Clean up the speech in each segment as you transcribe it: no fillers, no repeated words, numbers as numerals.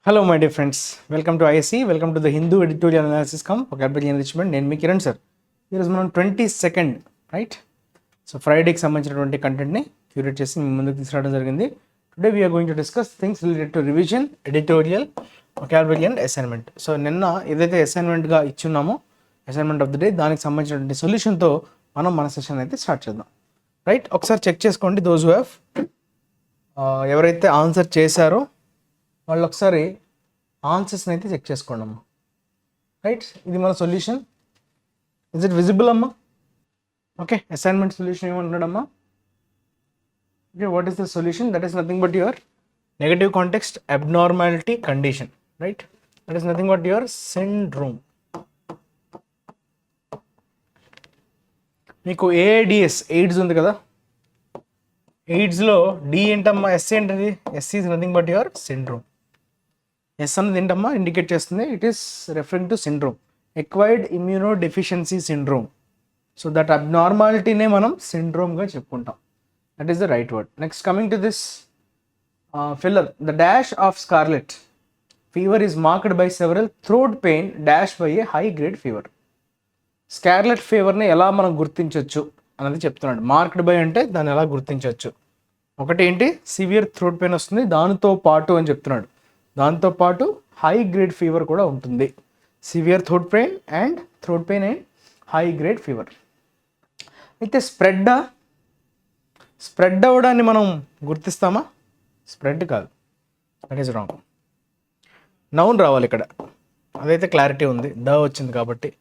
Hello, my dear friends. Welcome to ISC. Welcome to the Hindu Editorial Analysis Come Vocabulary Enrichment. నేను మీ Kiran sir. ఈరోజు మనం 22nd right. So ఫ్రైడేకి సంబంధించినటువంటి కంటెంట్ని curate చేసి మీ ముందుకు తీసుకురావడం జరిగింది. Today we are going to discuss things related to revision, editorial, vocabulary and assignment. So నిన్న ఏదైతే అసైన్మెంట్గా ఇచ్చున్నామో అసైన్మెంట్ ఆఫ్ ద డే దానికి సంబంధించినటువంటి సొల్యూషన్తో మనం మన సెషన్ అయితే స్టార్ట్ చేద్దాం. రైట్, ఒకసారి చెక్ చేసుకోండి. దోస్ హు హ్యావ్ ఎవరైతే ఆన్సర్ చేశారో వాళ్ళు ఒకసారి ఆన్సర్స్ని అయితే చెక్ చేసుకోండి అమ్మా. రైట్, ఇది మన సొల్యూషన్. ఇస్ ఇట్ విజిబుల్ అమ్మా? ఓకే, అసైన్మెంట్ సొల్యూషన్ ఏమంటున్నాడమ్మా? Okay, what is the solution? That is nothing but your negative context abnormality condition. Right, that is nothing but your syndrome. మీకు ఏఐడిఎస్ ఎయిడ్స్ ఉంది కదా, ఎయిడ్స్లో D ఏంటమ్మా? S ఏంటది? S is nothing but your syndrome. S అన్నది ఏంటమ్మా? Indicate చేస్తుంది it is referring to syndrome, acquired immuno deficiency syndrome. So that అబ్నార్మాలిటీనే మనం సిండ్రోమ్గా చెప్పుకుంటాం. That is the right word. Next coming to this filler, the dash of scarlet fever is marked by several throat pain dash by a high grade fever. Scarlet ఫీవర్ని ఎలా మనం గుర్తించవచ్చు అన్నది చెప్తున్నాడు. మార్క్డ్ బై అంటే దాన్ని ఎలా గుర్తించవచ్చు? ఒకటి ఏంటి? సివియర్ థ్రోట్ పెయిన్ వస్తుంది, దానితో పాటు అని చెప్తున్నాడు. దాంతోపాటు హై గ్రేడ్ ఫీవర్ కూడా ఉంటుంది. Severe throat pain and high grade fever. అయితే స్ప్రెడ్ అవ్వడాన్ని మనం గుర్తిస్తామా? స్ప్రెడ్ కాదు, దట్ ఈస్ రాంగ్. నౌన్ రావాలి ఇక్కడ, అదైతే క్లారిటీ ఉంది, ద వచ్చింది కాబట్టి.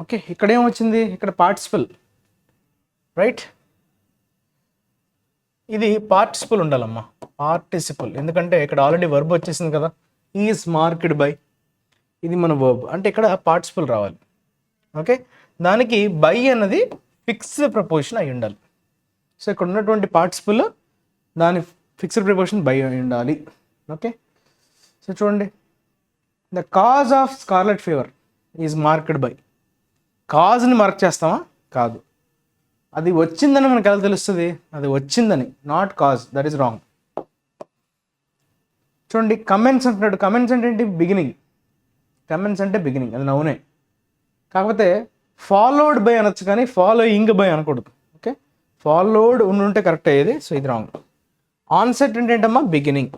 ఓకే, ఇక్కడ ఏమొచ్చింది? ఇక్కడ పార్టిసిపల్. రైట్, ఇది పార్టిసిపల్ ఉండాలమ్మా, పార్టిసిపల్. ఎందుకంటే ఇక్కడ ఆల్రెడీ వర్బ్ వచ్చేసింది కదా, ఈజ్ మార్క్డ్ బై. ఇది మన వర్బ్ అంటే ఇక్కడ పార్టిసిపల్ రావాలి. ఓకే, దానికి బై అన్నది ఫిక్స్డ్ ప్రపోజిషన్ అయి ఉండాలి. సో ఇక్కడ ఉన్నటువంటి పార్టిసిపల్ దాని ఫిక్స్డ్ ప్రపోజిషన్ బై అయి ఉండాలి. ఓకే, సో చూడండి, the cause of scarlet fever is marked by. కాజ్ని మార్క్ చేస్తామా? కాదు, అది వచ్చిందని మనకు ఎలా తెలుస్తుంది? అది వచ్చిందని, not cause. That is wrong. చూడండి, కమెంట్స్ అంటున్నాడు. కమెంట్స్ అంటే ఏంటి? బిగినింగ్. కమెంట్స్ అంటే బిగినింగ్, అది నౌనే. కాకపోతే ఫాలోడ్ బై అనొచ్చు కానీ ఫాలోయింగ్ బై అనకూడదు. ఓకే, ఫాలోడ్ ఉంటే కరెక్ట్ అయ్యేది. సో ఇది రాంగ్. ఆన్సెట్ అంటే ఏంటమ్మా? బిగినింగ్.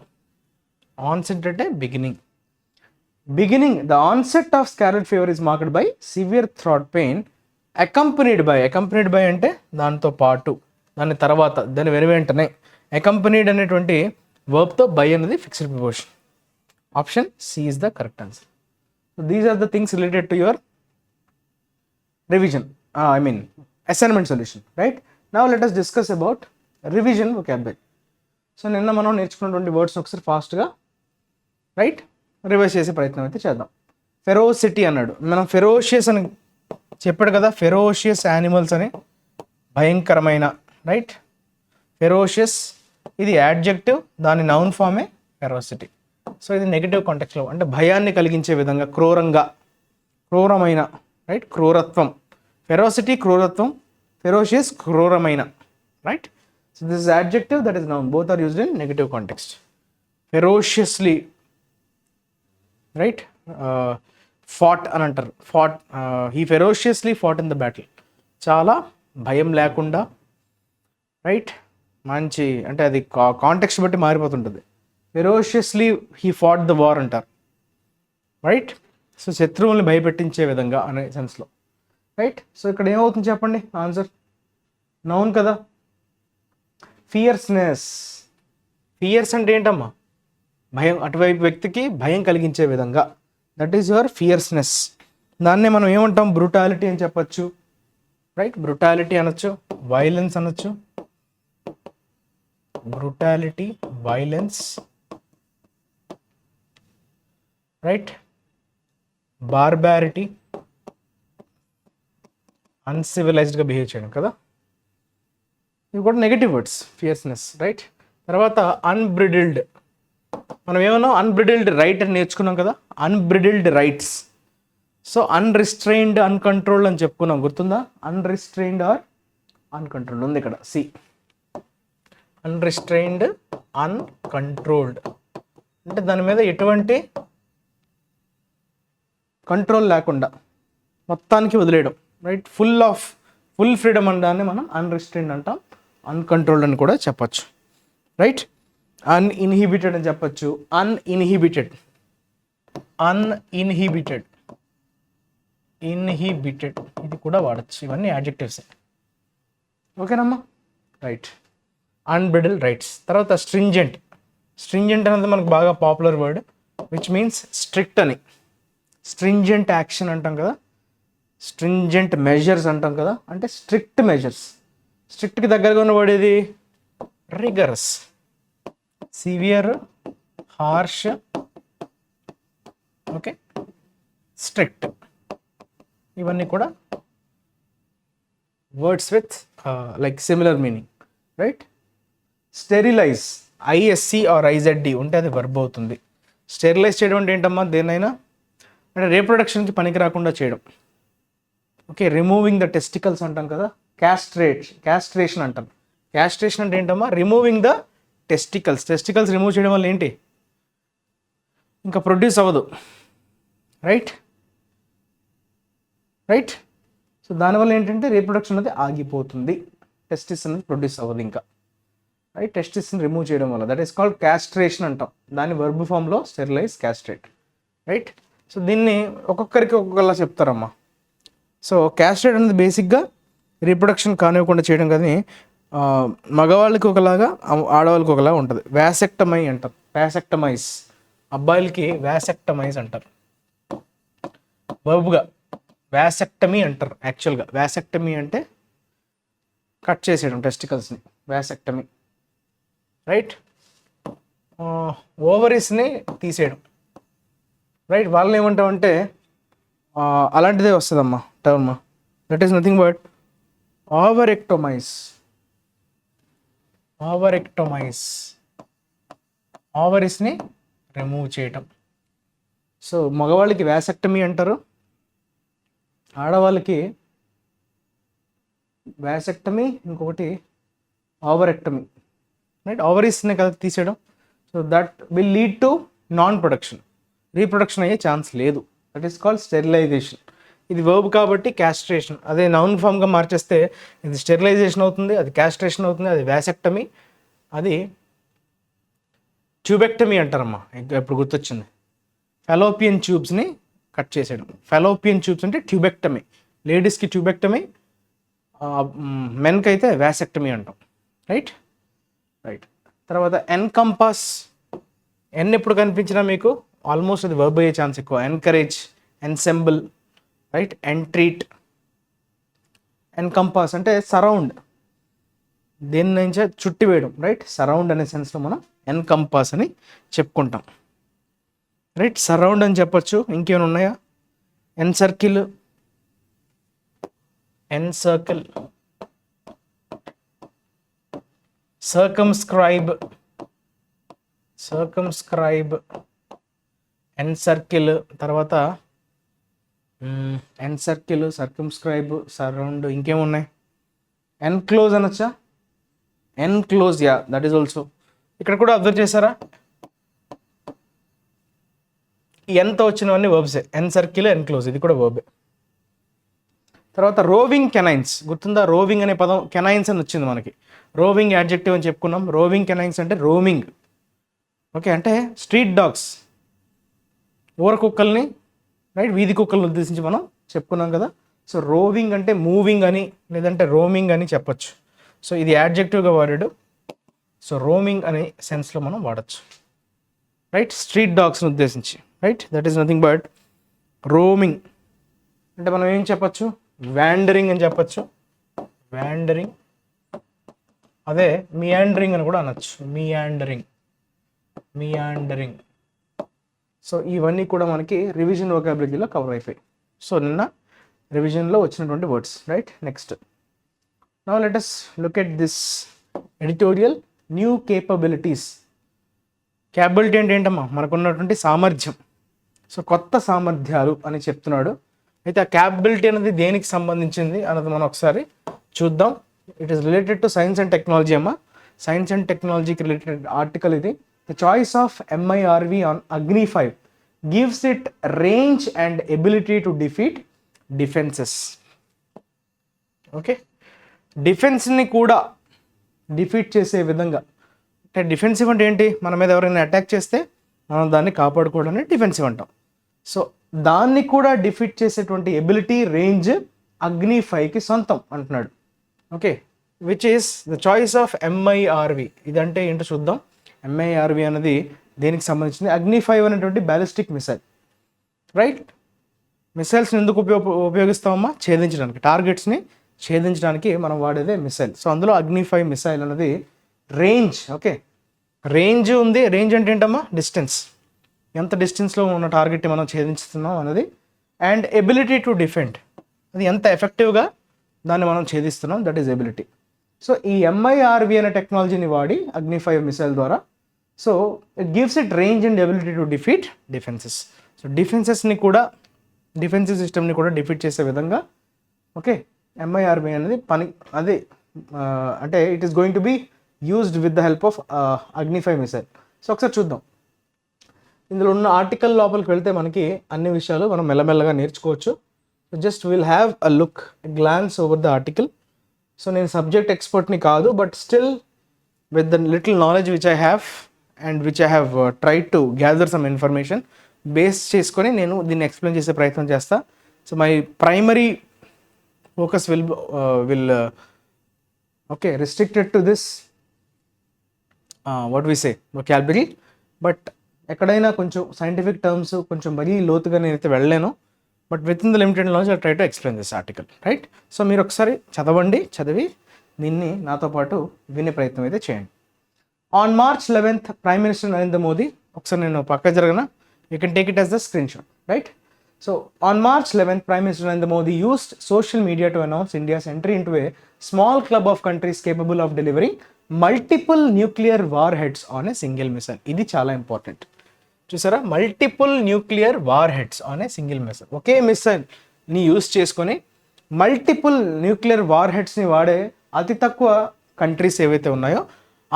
ఆన్సెట్ అంటే beginning. The onset of scarlet fever is marked by severe throat pain accompanied by అంటే దాంతో పాటు, దాని తర్వాత, దాని వెనువెంటనే. అకంపెనీడ్ అనేటువంటి వర్బ్తో బై అనేది fixed preposition. Option C is the correct answer. So these are the things related to your revision, assignment solution. Right, now let us discuss about revision vocabulary. So నిన్న మనం నేర్చుకున్నటువంటి వర్డ్స్ ఒకసారి ఫాస్ట్గా right revise చేసే ప్రయత్నం అయితే చేద్దాం. ఫెరోసిటీ అన్నాడు, మనం ఫెరోషియస్ అని చెప్పాడు కదా, ఫెరోషియస్ యానిమల్స్ అని, భయంకరమైన. రైట్, ఫెరోషియస్ ఇది యాడ్జెక్టివ్, దాని నౌన్ ఫామే ఫెరోసిటీ. సో ఇది నెగిటివ్ కాంటెక్స్లో అంటే భయాన్ని కలిగించే విధంగా, క్రూరమైన. రైట్, క్రూరత్వం. ఫెరోసిటీ క్రూరత్వం, ఫెరోషియస్ క్రూరమైన. Right, so this is adjective, that is noun. Both are used in negative context. Ferociously right fought అని అంటారు. He ferociously fought in the battle. చాలా భయం లేకుండా. రైట్, మంచి అంటే అది కాంటెక్స్ట్ బట్టి మారిపోతుంటుంది. Ferociously he fought the war అంటారు. రైట్, సో శత్రువుల్ని భయపెట్టించే విధంగా అనే సెన్స్లో. రైట్, సో ఇక్కడ ఏమవుతుంది చెప్పండి? ఆన్సర్ నౌన్ కదా. ఫియర్స్నెస్. ఫియర్స్ అంటే ఏంటమ్మా? భయం, అటువైపు వ్యక్తికి భయం కలిగించే విధంగా. That is your fierceness. దాన్నే మనం ఏమంటాం? బ్రూటాలిటీ అని చెప్పచ్చు. రైట్, బ్రూటాలిటీ అనొచ్చు, వైలెన్స్ అనొచ్చు. Brutality, violence. రైట్, బార్బారిటీ, అన్సివిలైజ్డ్గా బిహేవ్ చేయడం కదా. ఇవి కూడా నెగిటివ్ వర్డ్స్. ఫియర్స్నెస్. రైట్, తర్వాత అన్బ్రిడిల్డ్. మనం ఏమన్నా అన్బ్రిడిల్డ్ రైట్ అని నేర్చుకున్నాం కదా, unbridled rights. So unrestrained, uncontrolled అని చెప్పుకున్నాం, గుర్తుందా? అన్రిస్ట్రైన్డ్ ఆర్ అన్కంట్రోల్డ్ ఉంది ఇక్కడ. C, unrestrained, uncontrolled. అంటే దాని మీద ఎటువంటి కంట్రోల్ లేకుండా మొత్తానికి వదిలేయడం, రైట్? ఫుల్ ఫ్రీడమ్ అనడాన్ని మనం అన్రిస్ట్రైన్డ్ అంటాం, అన్కంట్రోల్డ్ అని కూడా చెప్పచ్చు, రైట్? అన్ఇన్హిబిటెడ్ అని చెప్పచ్చు, అన్ఇన్హిబిటెడ్ ఇది కూడా వాడచ్చు. ఇవన్నీ యాడ్జెక్టివ్స్, ఓకేనమ్మా? రైట్. అన్బ్రిడిల్డ్ రైట్స్. తర్వాత స్ట్రింజెంట్ అనేది మనకు బాగా popular word, which means strict అని. స్ట్రింజెంట్ యాక్షన్ అంటాం కదా, స్ట్రింజెంట్ మెజర్స్ అంటాం కదా, అంటే స్ట్రిక్ట్ మెజర్స్. స్ట్రిక్ట్కి దగ్గరగా ఉన్న వర్డ్ ఇది rigorous, severe, harsh, okay, strict. ఇవన్నీ కూడా words with like similar meaning, right? Sterilize, I S E or I Z E ఉంటే అది వర్బ్ అవుతుంది. స్టెరిలైజ్ చేయడం అంటే ఏంటమ్మా? దేనైనా అంటే రీప్రొడక్షన్కి పనికి రాకుండా చేయడం, ఓకే. రిమూవింగ్ ద టెస్టికల్స్ అంటాం కదా, క్యాస్ట్రేషన్ అంటాం. క్యాస్ట్రేషన్ అంటే ఏంటమ్మా? రిమూవింగ్ ద టెస్టికల్స్ రిమూవ్ చేయడం వల్ల ఏంటి? ఇంకా ప్రొడ్యూస్ అవ్వదు, రైట్? సో దానివల్ల ఏంటంటే రీప్రొడక్షన్ అనేది ఆగిపోతుంది, టెస్టిస్ అనేది ప్రొడ్యూస్ అవ్వదు ఇంకా, రైట్? టెస్టిస్ని రిమూవ్ చేయడం వల్ల, దట్ ఈస్ కాల్డ్ క్యాస్ట్రేషన్ అంటాం. దాన్ని వర్బ్ ఫామ్లో స్టెరిలైజ్, క్యాస్ట్రేట్, రైట్? సో దీన్ని ఒక్కొక్కరికి ఒక్కొక్కలా చెప్తారమ్మా. సో క్యాస్ట్రేట్ అనేది బేసిక్గా రీప్రొడక్షన్ కానివ్వకుండా చేయడం, కానీ మగవాళ్ళకి ఒకలాగా ఆడవాళ్ళకి ఒకలాగా ఉంటుంది. వ్యాసెక్టమై అంటారు, వ్యాసెక్టమైజ్. అబ్బాయిలకి వ్యాసెక్టమైజ్ అంటారు వర్బ్గా. వ్యాసెక్టమీ అంటారు యాక్చువల్గా. వ్యాసెక్టమీ అంటే కట్ చేసేయడం టెస్టికల్స్ని, వ్యాసెక్టమీ, రైట్? ఓవరీస్ని తీసేయడం, రైట్? వాళ్ళని ఏమంటామంటే అలాంటిదే వస్తుందమ్మా term. That is nothing but ovarectomize. ఓవరీస్ని రిమూవ్ చేయటం. సో మగవాళ్ళకి వ్యాసెక్టమీ అంటారు, ఆడవాళ్ళకి వ్యాసెక్టమీ, ఇంకొకటి ఓవరెక్టమీ, రైట్? ఓవరీస్ని కదా తీసేయడం. So that will lead to non production, reproduction అయ్యే ఛాన్స్ లేదు. That is called sterilization. ఇది వర్బ్ కాబట్టి క్యాస్ట్రేషన్. అదే నౌన్ ఫామ్గా మార్చేస్తే ఇది స్టెరిలైజేషన్ అవుతుంది, అది క్యాస్ట్రేషన్ అవుతుంది, అది వ్యాసెక్టమీ, అది ట్యూబెక్టమీ అంటారమ్మా. ఎప్పుడు గుర్తొచ్చింది? ఫెలోపియన్ ట్యూబ్స్ని కట్ చేసేయడం. ఫెలోపియన్ ట్యూబ్స్ అంటే ట్యూబెక్టమీ. లేడీస్కి ట్యూబెక్టమీ, మెన్కి అయితే వ్యాసెక్టమీ అంటాం, రైట్? తర్వాత ఎన్కంపాస్. ఎప్పుడు కనిపించినా మీకు ఆల్మోస్ట్ అది వర్బ్ అయ్యే ఛాన్స్ ఎక్కువ. Encourage, ensemble, right? ఎంట్రీట్. ఎన్కంపాస్ అంటే సరౌండ్, దేని నుంచే చుట్టి వేయడం, రైట్? సరౌండ్ అనే సెన్స్లో మనం ఎన్కంపాస్ అని చెప్పుకుంటాం, రైట్? సరౌండ్ అని చెప్పొచ్చు. ఇంకేమైనా ఉన్నాయా? Encircle, circumscribe, encircle. తర్వాత ఎన్సర్కిల్, సర్కమ్స్క్రైబ్, సరౌండ్. ఇంకేమున్నాయి? ఎన్క్లోజ్ అనొచ్చా? Enclose, yeah, that is also. ఇక్కడ కూడా అబ్జర్వ్ చేశారా? ఎంత వచ్చినవన్నీ వర్బ్సే. ఎన్సర్కిల్, ఎన్క్లోజ్, ఇది కూడా వర్బే. తర్వాత రోవింగ్ కెనైన్స్. గుర్తుందా? రోవింగ్ అనే పదం కెనైన్స్ అని వచ్చింది మనకి. రోవింగ్ యాడ్జెక్టివ్ అని చెప్పుకున్నాం. రోవింగ్ కెనైన్స్ అంటే రోమింగ్, ఓకే, అంటే స్ట్రీట్ డాగ్స్, ఊర కుక్కల్ని, రైట్? వీధి కుక్కల్ని ఉద్దేశించి మనం చెప్పుకున్నాం కదా. సో రోవింగ్ అంటే మూవింగ్ అని, లేదంటే రోమింగ్ అని చెప్పచ్చు. సో ఇది యాడ్జెక్టివ్గా వాడాడు. సో రోమింగ్ అనే సెన్స్లో మనం వాడచ్చు, రైట్? స్ట్రీట్ డాగ్స్ని ఉద్దేశించి, right? That is nothing but roaming. అంటే మనం ఏం చెప్పచ్చు? వ్యాండరింగ్ అని చెప్పచ్చు, వ్యాండరింగ్. అదే మియాండరింగ్ అని కూడా అనొచ్చు, మియాండరింగ్. సో ఇవన్నీ కూడా మనకి రివిజన్ వొకాబులరీలో కవర్ అయిపోయాయి. సో నిన్న రివిజన్లో వచ్చినటువంటి words, right? Next now let us look at this editorial, new capabilities. Capability అంటే ఏంటమ్మా? మనకున్నటువంటి సామర్థ్యం. సో కొత్త సామర్థ్యాలు అని చెప్తున్నాడు. అయితే ఆ క్యాపబిలిటీ అనేది దేనికి సంబంధించింది అన్నది మనం ఒకసారి చూద్దాం. It is related to science and technology అమ్మా. సైన్స్ అండ్ టెక్నాలజీకి రిలేటెడ్ ఆర్టికల్ ఇది. The choice of MIRV on Agni 5 gives it range and ability to defeat defences. Okay, డిఫెన్స్ని కూడా డిఫీట్ చేసే విధంగా, అంటే డిఫెన్సివ్ అంటే ఏంటి, మన మీద ఎవరైనా అటాక్ చేస్తే మనం దాన్ని కాపాడుకోవడాన్ని డిఫెన్సివ్ అంటాం. సో దాన్ని కూడా డిఫీట్ చేసేటువంటి ఎబిలిటీ, రేంజ్ అగ్ని 5కి సొంతం అంటున్నాడు. Okay, which is the choice of MIRV. ఇదంటే ఏంటో చూద్దాం. MIRV అనేది దేనికి సంబంధించింది? అగ్ని 5 అనేటువంటి బ్యాలిస్టిక్ మిసైల్. రైట్, మిసైల్స్ని ఎందుకు ఉపయోగిస్తామమ్మా? ఛేదించడానికి, టార్గెట్స్ని ఛేదించడానికి మనం వాడేదే మిసైల్. సో అందులో అగ్ని 5 మిసైల్ అనేది రేంజ్. ఓకే, రేంజ్ ఉంది. రేంజ్ అంటే ఏంటమ్మా? డిస్టెన్స్, ఎంత డిస్టెన్స్లో ఉన్న టార్గెట్ని మనం ఛేదించుతున్నాం అనేది. అండ్ ఎబిలిటీ టు డిఫెండ్, అది ఎంత ఎఫెక్టివ్గా దాన్ని మనం ఛేదిస్తున్నాం, దట్ ఈస్ ఎబిలిటీ. సో ఈ MIRV అనే టెక్నాలజీని వాడి అగ్ని 5 మిసైల్ ద్వారా, so it gives it range and ability to defeat defences. So డిఫెన్సెస్ని కూడా, డిఫెన్సివ్ సిస్టమ్ని కూడా డిఫీట్ చేసే విధంగా ఓకే MIRV అనేది పని, అది అంటే it is going to be used with the help of Agni 5 missile. So ఒకసారి చూద్దాం. ఇందులో ఉన్న ఆర్టికల్ లోపలికి వెళ్తే మనకి అన్ని విషయాలు మనం మెల్లమెల్లగా నేర్చుకోవచ్చు. Just will have a look, glance over the article. So నేను సబ్జెక్ట్ ఎక్స్పర్ట్ని కాదు, but still with the little knowledge which I have and which I have tried to gather some information base చేసుకొని నేను దీన్ని ఎక్స్ప్లెయిన్ చేసే ప్రయత్నం చేస్తా. So my primary focus will okay restricted to this what we say vocabulary, but ఎక్కడైనా కొంచెం scientific terms కొంచెం మరీ లోతుగా నేనైతే వెళ్ళలేను, but with in the limited knowledge I try to explain this article. Right, so మీరు ఒకసారి చదవండి, చదివి దీన్ని నాతో పాటు వినే ప్రయత్నం అయితే చేయండి. On March 11th prime minister Narendra Modi, ఒకసారి నేను పక్క జరగన, you can take it as the screenshot. Right, so on March 11th Prime Minister Narendra Modi used social media to announce India's entry into a small club of countries capable of delivering multiple nuclear warheads on a single missile. ఇది చాలా important. చూసారా, multiple nuclear warheads on a single missile. ఒకే మిసైల్ని use చేసుకొని multiple nuclear వార్ హెడ్స్ని వాడే అతి తక్కువ కంట్రీస్ ఏవైతే ఉన్నాయో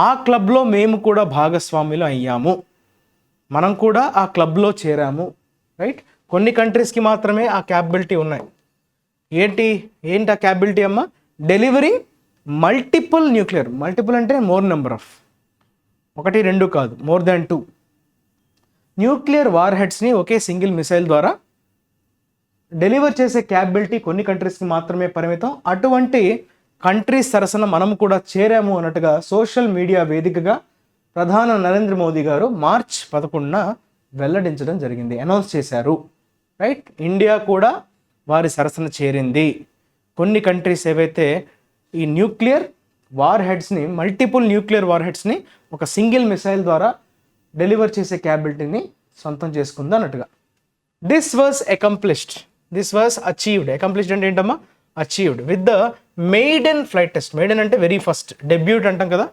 ఆ క్లబ్లో మేము కూడా భాగస్వాములు అయ్యాము, మనం కూడా ఆ క్లబ్లో చేరాము. రైట్, కొన్ని కంట్రీస్కి మాత్రమే ఆ క్యాపబిలిటీ ఉన్నాయి. ఏంటి ఆ క్యాపబిలిటీ అమ్మ? డెలివరింగ్ మల్టిపుల్ న్యూక్లియర్, మల్టిపుల్ అంటే మోర్ నెంబర్ ఆఫ్, 1 2 కాదు, మోర్ దాన్ 2 న్యూక్లియర్ వార్ హెడ్స్ని ఒకే సింగిల్ మిసైల్ ద్వారా డెలివర్ చేసే క్యాపబిలిటీ కొన్ని కంట్రీస్కి మాత్రమే పరిమితం. అటువంటి కంట్రీస్ సరసన మనం కూడా చేరాము అన్నట్టుగా సోషల్ మీడియా వేదికగా ప్రధాని నరేంద్ర మోదీ గారు March 11న వెల్లడించడం జరిగింది, అనౌన్స్ చేశారు. రైట్, ఇండియా కూడా వారి సరసన చేరింది. కొన్ని కంట్రీస్ ఏవైతే ఈ న్యూక్లియర్ వార్ హెడ్స్ని, మల్టిపుల్ న్యూక్లియర్ వార్ హెడ్స్ని ఒక సింగిల్ మిసైల్ ద్వారా డెలివర్ చేసే క్యాపబిలిటీని సొంతం చేసుకుంది అన్నట్టుగా. This was accomplished, this was achieved. Accomplished అంటే ఏంటమ్మా? Achieved with the maiden flight test. Maiden అంటే వెరీ ఫస్ట్, డెబ్యూట్ అంటాం కదా,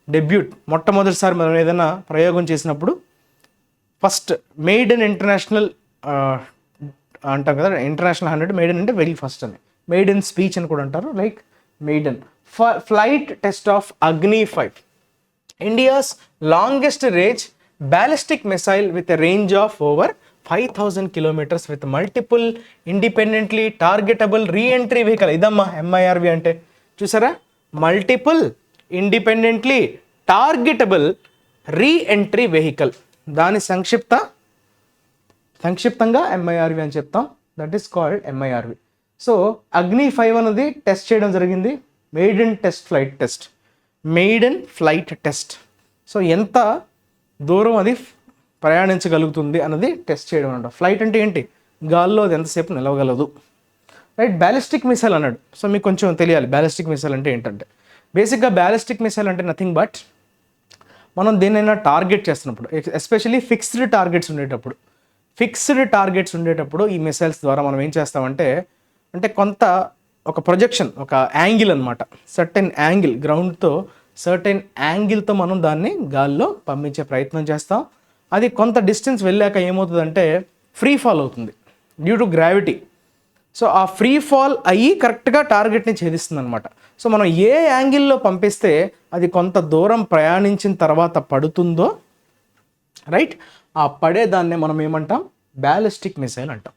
డెబ్యూట్ మొట్టమొదటిసారి మనం ఏదైనా ప్రయోగం చేసినప్పుడు ఫస్ట్ మెయిడెన్ ఇంటర్నేషనల్ అంటాం కదా, ఇంటర్నేషనల్ 100, మెయిడెన్ అంటే వెరీ ఫస్ట్ అని, మెయిడెన్ స్పీచ్ అని కూడా అంటారు. Like maiden flight test of Agni 5, India's longest range ballistic missile with a range of over 5,000 kilometers with multiple independently targetable re-entry vehicle. ఇదమ్మా MIRV అంటే. చూసారా, multiple independently targetable re-entry vehicle, దాని సంక్షిప్తంగా MIRV అని చెప్తాం. That is called MIRV. So అగ్ని 5 అనేది test చేయడం జరిగింది, మెయిడెన్ ఫ్లైట్ టెస్ట్. సో ఎంత దూరం అది ప్రయాణించగలుగుతుంది అన్నది టెస్ట్ చేయడం అంట. ఫ్లైట్ అంటే ఏంటి? గాల్లో అది ఎంతసేపు నిలవగలదు. రైట్, బ్యాలిస్టిక్ మిసైల్ అన్నాడు. సో మీకు కొంచెం తెలియాలి బ్యాలిస్టిక్ మిసైల్ అంటే ఏంటంటే. బేసిక్గా బ్యాలిస్టిక్ మిసైల్ అంటే నథింగ్ బట్, మనం దేనైనా టార్గెట్ చేస్తున్నప్పుడు, ఎస్పెషల్లీ ఫిక్స్డ్ టార్గెట్స్ ఉండేటప్పుడు ఈ మిసైల్స్ ద్వారా మనం ఏం చేస్తామంటే, కొంత ఒక ప్రొజెక్షన్, ఒక యాంగిల్ అనమాట, సర్టెన్ యాంగిల్, గ్రౌండ్తో సర్టెన్ యాంగిల్తో మనం దాన్ని గాల్లో పంపించే ప్రయత్నం చేస్తాం. అది కొంత డిస్టెన్స్ వెళ్ళాక ఏమవుతుందంటే ఫ్రీ ఫాల్ అవుతుంది డ్యూ టు గ్రావిటీ. సో ఆ ఫ్రీ ఫాల్ అయ్యి కరెక్ట్గా టార్గెట్ని ఛేదిస్తుంది అనమాట. సో మనం ఏ యాంగిల్లో పంపిస్తే అది కొంత దూరం ప్రయాణించిన తర్వాత పడుతుందో రైట్. ఆ పడేదాన్నే మనం ఏమంటాం, బ్యాలిస్టిక్ మిసైల్ అంటాం.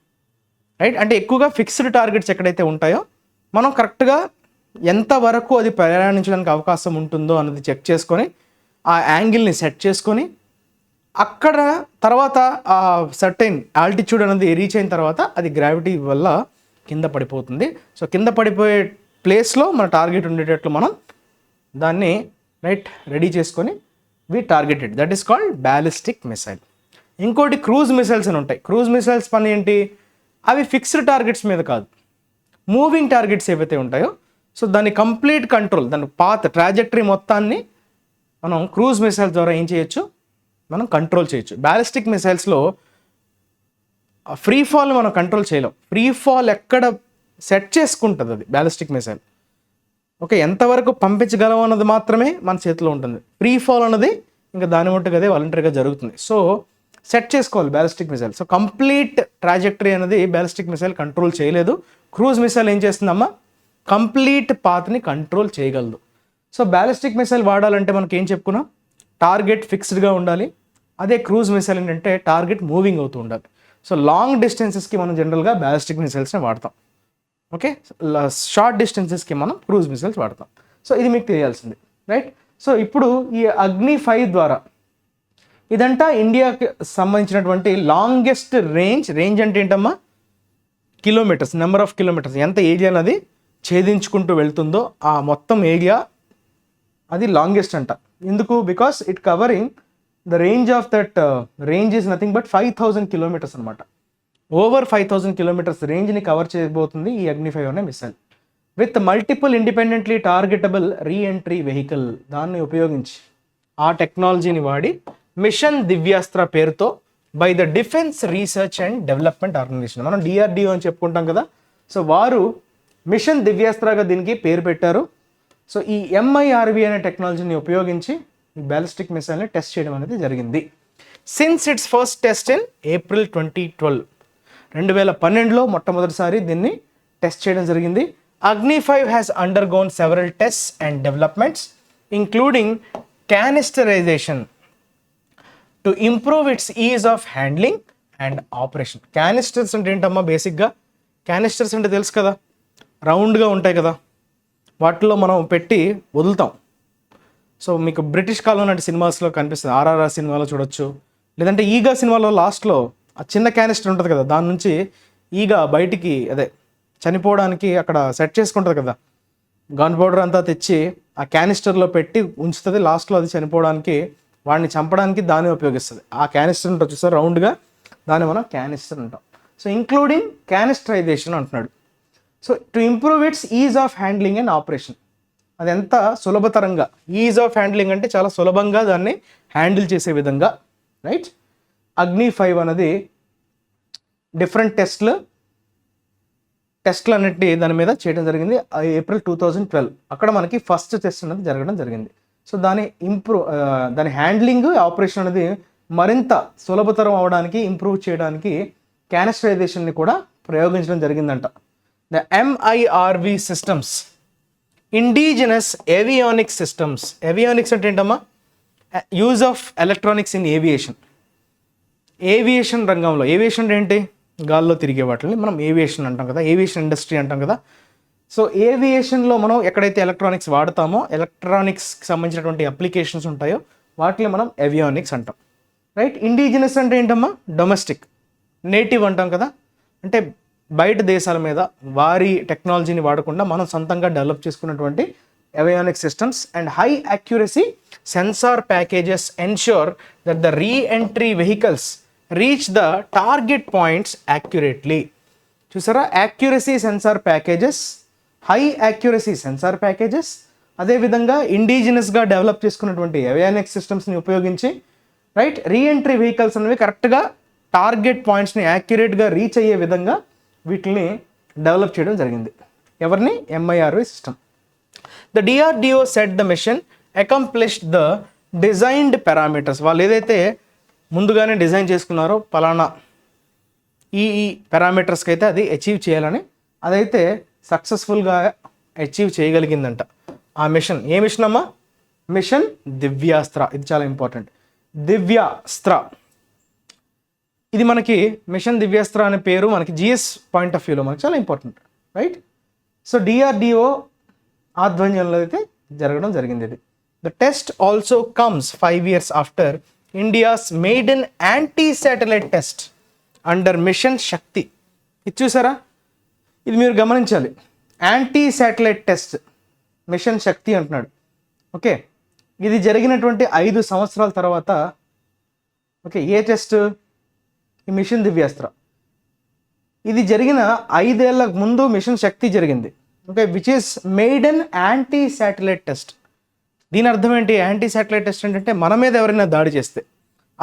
రైట్. అంటే ఎక్కువగా ఫిక్స్డ్ టార్గెట్స్ ఎక్కడైతే ఉంటాయో మనం కరెక్ట్గా ఎంతవరకు అది ప్రయాణించడానికి అవకాశం ఉంటుందో అన్నది చెక్ చేసుకొని ఆ యాంగిల్ని సెట్ చేసుకొని అక్కడ తర్వాత ఆ సర్టైన్ ఆల్టిట్యూడ్ అనేది రీచ్ అయిన తర్వాత అది గ్రావిటీ వల్ల కింద పడిపోతుంది. సో కింద పడిపోయే ప్లేస్లో మన టార్గెట్ ఉండేటట్లు మనం దాన్ని రైట్ రెడీ చేసుకొని targeted, that is called ballistic missile. ఇంకోటి క్రూజ్ మిసైల్స్ అని ఉంటాయి. క్రూజ్ మిసైల్స్ పని ఏంటి, అవి ఫిక్స్డ్ టార్గెట్స్ మీద కాదు, మూవింగ్ టార్గెట్స్ ఏవైతే ఉంటాయో సో దాని కంప్లీట్ కంట్రోల్, దాని పాత్ ట్రాజెక్టరీ మొత్తాన్ని మనం క్రూజ్ మిసైల్స్ ద్వారా ఏం చేయొచ్చు, మనం కంట్రోల్ చేయొచ్చు. బ్యాలిస్టిక్ మిసైల్స్లో ఫ్రీ ఫాల్ని మనం కంట్రోల్ చేయలేం. ఫ్రీ ఫాల్ ఎక్కడ సెట్ చేసుకుంటుంది అది బ్యాలిస్టిక్ మిసైల్. ఓకే, ఎంతవరకు పంపించగలం అన్నది మాత్రమే మన చేతిలో ఉంటుంది. ఫ్రీ ఫాల్ అన్నది ఇంకా దాని మట్టుకు అదే వాలంటరీగా జరుగుతుంది. సో సెట్ చేసుకోవాలి ballistic missile. So complete trajectory అనేది బ్యాలిస్టిక్ మిసైల్ కంట్రోల్ చేయలేదు. క్రూజ్ మిసైల్ ఏం చేస్తుందమ్మా, కంప్లీట్ పాత్ని కంట్రోల్ చేయగలదు. సో బ్యాలిస్టిక్ మిసైల్ వాడాలంటే మనకి ఏం చెప్పుకున్నాం, టార్గెట్ ఫిక్స్డ్గా ఉండాలి. అదే క్రూజ్ మిసైల్ ఏంటంటే టార్గెట్ మూవింగ్ అవుతూ ఉండాలి. సో లాంగ్ డిస్టెన్సెస్కి మనం జనరల్గా బ్యాలిస్టిక్ మిసైల్స్ని వాడతాం. ఓకే, షార్ట్ డిస్టెన్సెస్కి మనం క్రూజ్ మిసైల్స్ వాడతాం. సో ఇది మీకు తెలియాల్సింది. రైట్. సో ఇప్పుడు ఈ అగ్ని-5 ద్వారా ఇదంతా ఇండియాకి సంబంధించినటువంటి లాంగెస్ట్ రేంజ్ అంటే ఏంటమ్మా, కిలోమీటర్స్, నెంబర్ ఆఫ్ కిలోమీటర్స్, ఎంత ఏరియా అనేది ఛేదించుకుంటూ వెళ్తుందో ఆ మొత్తం ఏరియా అది లాంగెస్ట్ అంట. ఎందుకు, because it covering the range of that range is nothing but 5000 kilometres అనమాట. ఓవర్ 5000 కిలోమీటర్స్ రేంజ్ని కవర్ చేయబోతుంది ఈ అగ్ని-5 అనే missile with multiple independently targetable re-entry vehicle. దాన్ని ఉపయోగించి ఆ టెక్నాలజీని వాడి మిషన్ దివ్యాస్త్ర పేరుతో by the defence research and development organisation, మనం డిఆర్డిఓ అని చెప్పుకుంటాం కదా, సో వారు మిషన్ దివ్యాస్త్రగా దీనికి పేరు పెట్టారు. సో ఈ MIRV అనే టెక్నాలజీని ఉపయోగించి ఈ బ్యాలిస్టిక్ మిసైల్ని టెస్ట్ చేయడం అనేది జరిగింది. Since its first test in April 2012, 2012లో మొట్టమొదటిసారి దీన్ని టెస్ట్ చేయడం జరిగింది. Agni five has undergone several tests and developments including canisterization to improve its ease of handling and operation. Canisters అంటే ఏంటమ్మా, బేసిక్గా క్యానిస్టర్స్ అంటే తెలుసు కదా, రౌండ్గా ఉంటాయి కదా, వాటిలో మనం పెట్టి వదులుతాం. సో మీకు బ్రిటిష్ కాలం నాటి సినిమాస్లో కనిపిస్తుంది, RRR సినిమాలో చూడొచ్చు, లేదంటే ఈగా సినిమాలో లాస్ట్లో ఆ చిన్న క్యానిస్టర్ ఉంటుంది కదా, దాని నుంచి ఈగ బయటికి అదే చనిపోవడానికి అక్కడ సెట్ చేసుకుంటుంది కదా, గన్ పౌడర్ అంతా తెచ్చి ఆ క్యానిస్టర్లో పెట్టి ఉంచుతుంది, లాస్ట్లో అది చనిపోవడానికి, వాడిని చంపడానికి దాన్ని ఉపయోగిస్తుంది. ఆ క్యానిస్టర్ ఉంటుంది చూసారు రౌండ్గా, దాన్ని మనం క్యానిస్టర్ అంటాం. సో ఇంక్లూడింగ్ క్యానిస్టరైజేషన్ అంటున్నాడు. So to improve its ease of handling and operation, అది ఎంత సులభతరంగా, ఈజ్ ఆఫ్ హ్యాండ్లింగ్ అంటే చాలా సులభంగా దాన్ని హ్యాండిల్ చేసే విధంగా. రైట్. అగ్ని-5 అనేది డిఫరెంట్ టెస్ట్లు అన్నింటినీ దాని మీద చేయడం జరిగింది. ఏప్రిల్ 2012 అక్కడ మనకి ఫస్ట్ టెస్ట్ అనేది జరగడం జరిగింది. సో దాని హ్యాండ్లింగ్ ఆపరేషన్ అనేది మరింత సులభతరం అవడానికి, ఇంప్రూవ్ చేయడానికి క్యానిస్టరైజేషన్ని కూడా ప్రయోగించడం జరిగిందంట. The MIRV systems, indigenous avionics systems. Avionics అంటే ఏంటమ్మా, use of electronics in aviation రంగంలో. ఏవియేషన్ అంటే ఏంటి, గాల్లో తిరిగే వాటిని మనం ఏవియేషన్ అంటాం కదా, ఏవియేషన్ ఇండస్ట్రీ అంటాం కదా. సో ఏవియేషన్లో మనం ఎక్కడైతే ఎలక్ట్రానిక్స్ వాడతామో, ఎలక్ట్రానిక్స్కి సంబంధించినటువంటి అప్లికేషన్స్ ఉంటాయో వాటిని మనం ఏవియానిక్స్ అంటాం. రైట్. ఇండిజినస్ అంటే ఏంటమ్మా, డొమెస్టిక్, నేటివ్ అంటాం కదా, అంటే బయట దేశాల మీద వారి టెక్నాలజీని వాడకుండా మనం సొంతంగా డెవలప్ చేసుకున్నటువంటి avionic systems. And high accuracy sensor packages ensure that the reentry vehicles reach the target points accurately. చూసారా, accuracy sensor packages, high accuracy sensor packages, అదేవిధంగా ఇండిజినస్గా డెవలప్ చేసుకున్నటువంటి ఏవియానిక్ సిస్టమ్స్ని ఉపయోగించి రైట్ రీఎంట్రీ వెహికల్స్ అనేవి కరెక్ట్గా టార్గెట్ పాయింట్స్ని యాక్యురేట్గా reach అయ్యే విధంగా వీటిని డెవలప్ చేయడం జరిగింది. ఎవరిని, MIRV system. The DRDO set the mission accomplished the designed parameters. వాళ్ళు ఏదైతే ముందుగానే డిజైన్ చేసుకున్నారో పలానా ఈ పారామీటర్స్కి అయితే అది అచీవ్ చేయాలని, అదైతే సక్సెస్ఫుల్గా అచీవ్ చేయగలిగిందంట ఆ మిషన్. ఏ మిషన్ అమ్మా, మిషన్ దివ్యాస్త్ర. ఇది చాలా ఇంపార్టెంట్. దివ్యాస్త్ర. ఇది మనకి మిషన్ దివ్యాస్త్ర అనే పేరు మనకి జిఎస్ పాయింట్ ఆఫ్ వ్యూలో మనకి చాలా ఇంపార్టెంట్, రైట్? సో డిఆర్డిఓ ఆధ్వర్యంలో అయితే జరగడం జరిగింది ఇది. The test also comes 5 years after India's maiden anti satellite test under mission Shakti. ఇది చూసారా, ఇది మీరు గమనించాలి. Anti satellite test mission Shakti అంటున్నాడు. ఓకే, ఇది జరిగినటువంటి 5 సంవత్సరాల తర్వాత, ఓకే, ఏ టెస్ట్? ఈ మిషన్ దివ్యాస్త్ర. ఇది జరిగిన 5 ఏళ్ల ముందు మిషన్ శక్తి జరిగింది. Okay, which is maiden anti satellite test. దీని అర్థం ఏంటి? యాంటీ శాటిలైట్ టెస్ట్ ఏంటంటే మన మీద ఎవరైనా దాడి చేస్తే,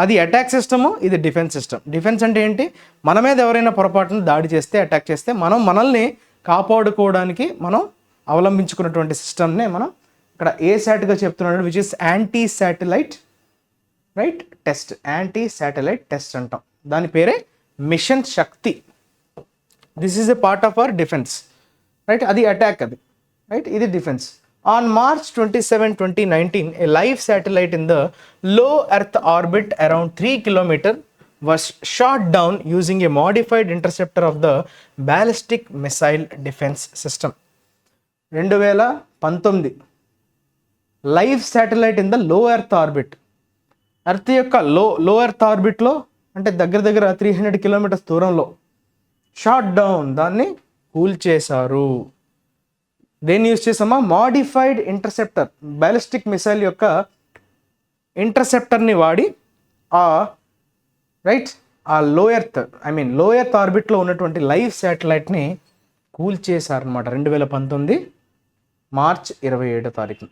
అది అటాక్ సిస్టము, ఇది డిఫెన్స్ సిస్టమ్. డిఫెన్స్ అంటే ఏంటి? మన మీద ఎవరైనా పొరపాటున దాడి చేస్తే, అటాక్ చేస్తే మనం మనల్ని కాపాడుకోవడానికి మనం అవలంబించుకున్నటువంటి సిస్టమ్నే మనం ఇక్కడ ఏసాట్గా చెప్తున్నాడు, which is anti satellite, right, test. Anti satellite test అంటాం. దాని పేరే mission Shakti. This is a part of our defence, right? అది అటాక్, అది రైట్, ఇది defence. On March 27, 2019, a live satellite in the low Earth orbit around 3 km was shot down using a modified interceptor of the Ballistic Missile Defense System. 2019 live satellite in the low earth orbit. Earth యొక్క లో earth ఆర్బిట్లో అంటే దగ్గర దగ్గర 300 kilometers దూరంలో shot down, దాన్ని కూల్చేశారు. దేన్ని use చేసామా? Modified interceptor, ballistic missile యొక్క ఇంటర్సెప్టర్ని వాడి ఆ లో ఎర్త్ ఆర్బిట్లో ఉన్నటువంటి లైవ్ శాటిలైట్ని కూల్చేశారనమాట 2019 మార్చ్ 27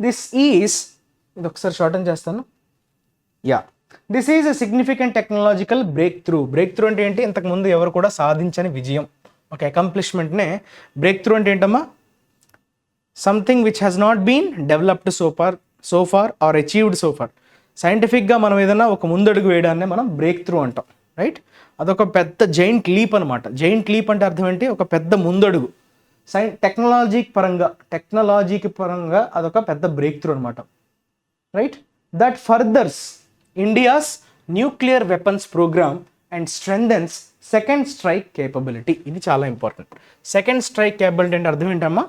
దిస్ ఈజ్, ఇది ఒకసారి షార్టన్ చేస్తాను. This is a significant technological break through. Break through అంటే ఏంటి? ఇంతకుముందు ఎవరు కూడా సాధించని విజయం, ఒక అకంప్లిష్మెంట్నే బ్రేక్ త్రూ అంటే ఏంటమ్మా? Something which has not been developed so far or achieved so far. సైంటిఫిక్గా మనం ఏదైనా ఒక ముందడుగు వేయడాన్ని మనం బ్రేక్ త్రూ అంటాం, రైట్? అదొక పెద్ద జైంట్ లీప్ అనమాట. జైంట్ లీప్ అంటే అర్థం ఏంటి? ఒక పెద్ద ముందడుగు. టెక్నాలజీకి పరంగా అదొక పెద్ద బ్రేక్ త్రూ అనమాట, right? That furthers India's nuclear weapons programme and strengthens second strike capability. ఇది చాలా ఇంపార్టెంట్. సెకండ్ స్ట్రైక్ కేపబిలిటీ అంటే అర్థం ఏంటమ్మా?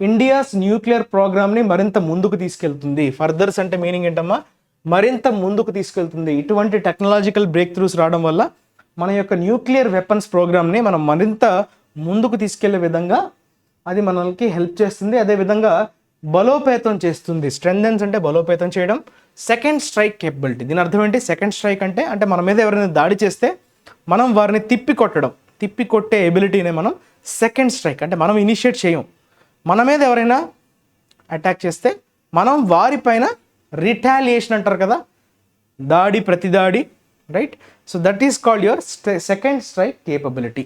ఇండియాస్ న్యూక్లియర్ ప్రోగ్రామ్ని మరింత ముందుకు తీసుకెళ్తుంది. ఫర్దర్స్ అంటే మీనింగ్ ఏంటమ్మా? మరింత ముందుకు తీసుకెళ్తుంది. ఇటువంటి టెక్నాలజికల్ బ్రేక్ త్రూస్ రావడం వల్ల మన యొక్క న్యూక్లియర్ వెపన్స్ ప్రోగ్రామ్ని మనం మరింత ముందుకు తీసుకెళ్లే విధంగా అది మనకి హెల్ప్ చేస్తుంది. అదేవిధంగా బలోపేతం చేస్తుంది. స్ట్రెంథెన్స్ అంటే బలోపేతం చేయడం. సెకండ్ స్ట్రైక్ కేపబిలిటీ, దీని అర్థం ఏంటి? సెకండ్ స్ట్రైక్ అంటే మన మీద ఎవరైనా దాడి చేస్తే మనం వారిని తిప్పి కొట్టే ఎబిలిటీనే మనం సెకండ్ స్ట్రైక్ అంటే మనం ఇనిషియేట్ చేయం. మన మీద ఎవరైనా అటాక్ చేస్తే మనం వారిపైన రిటాలియేషన్ అంటారు కదా, ప్రతిదాడి, right? So that is called your second strike capability.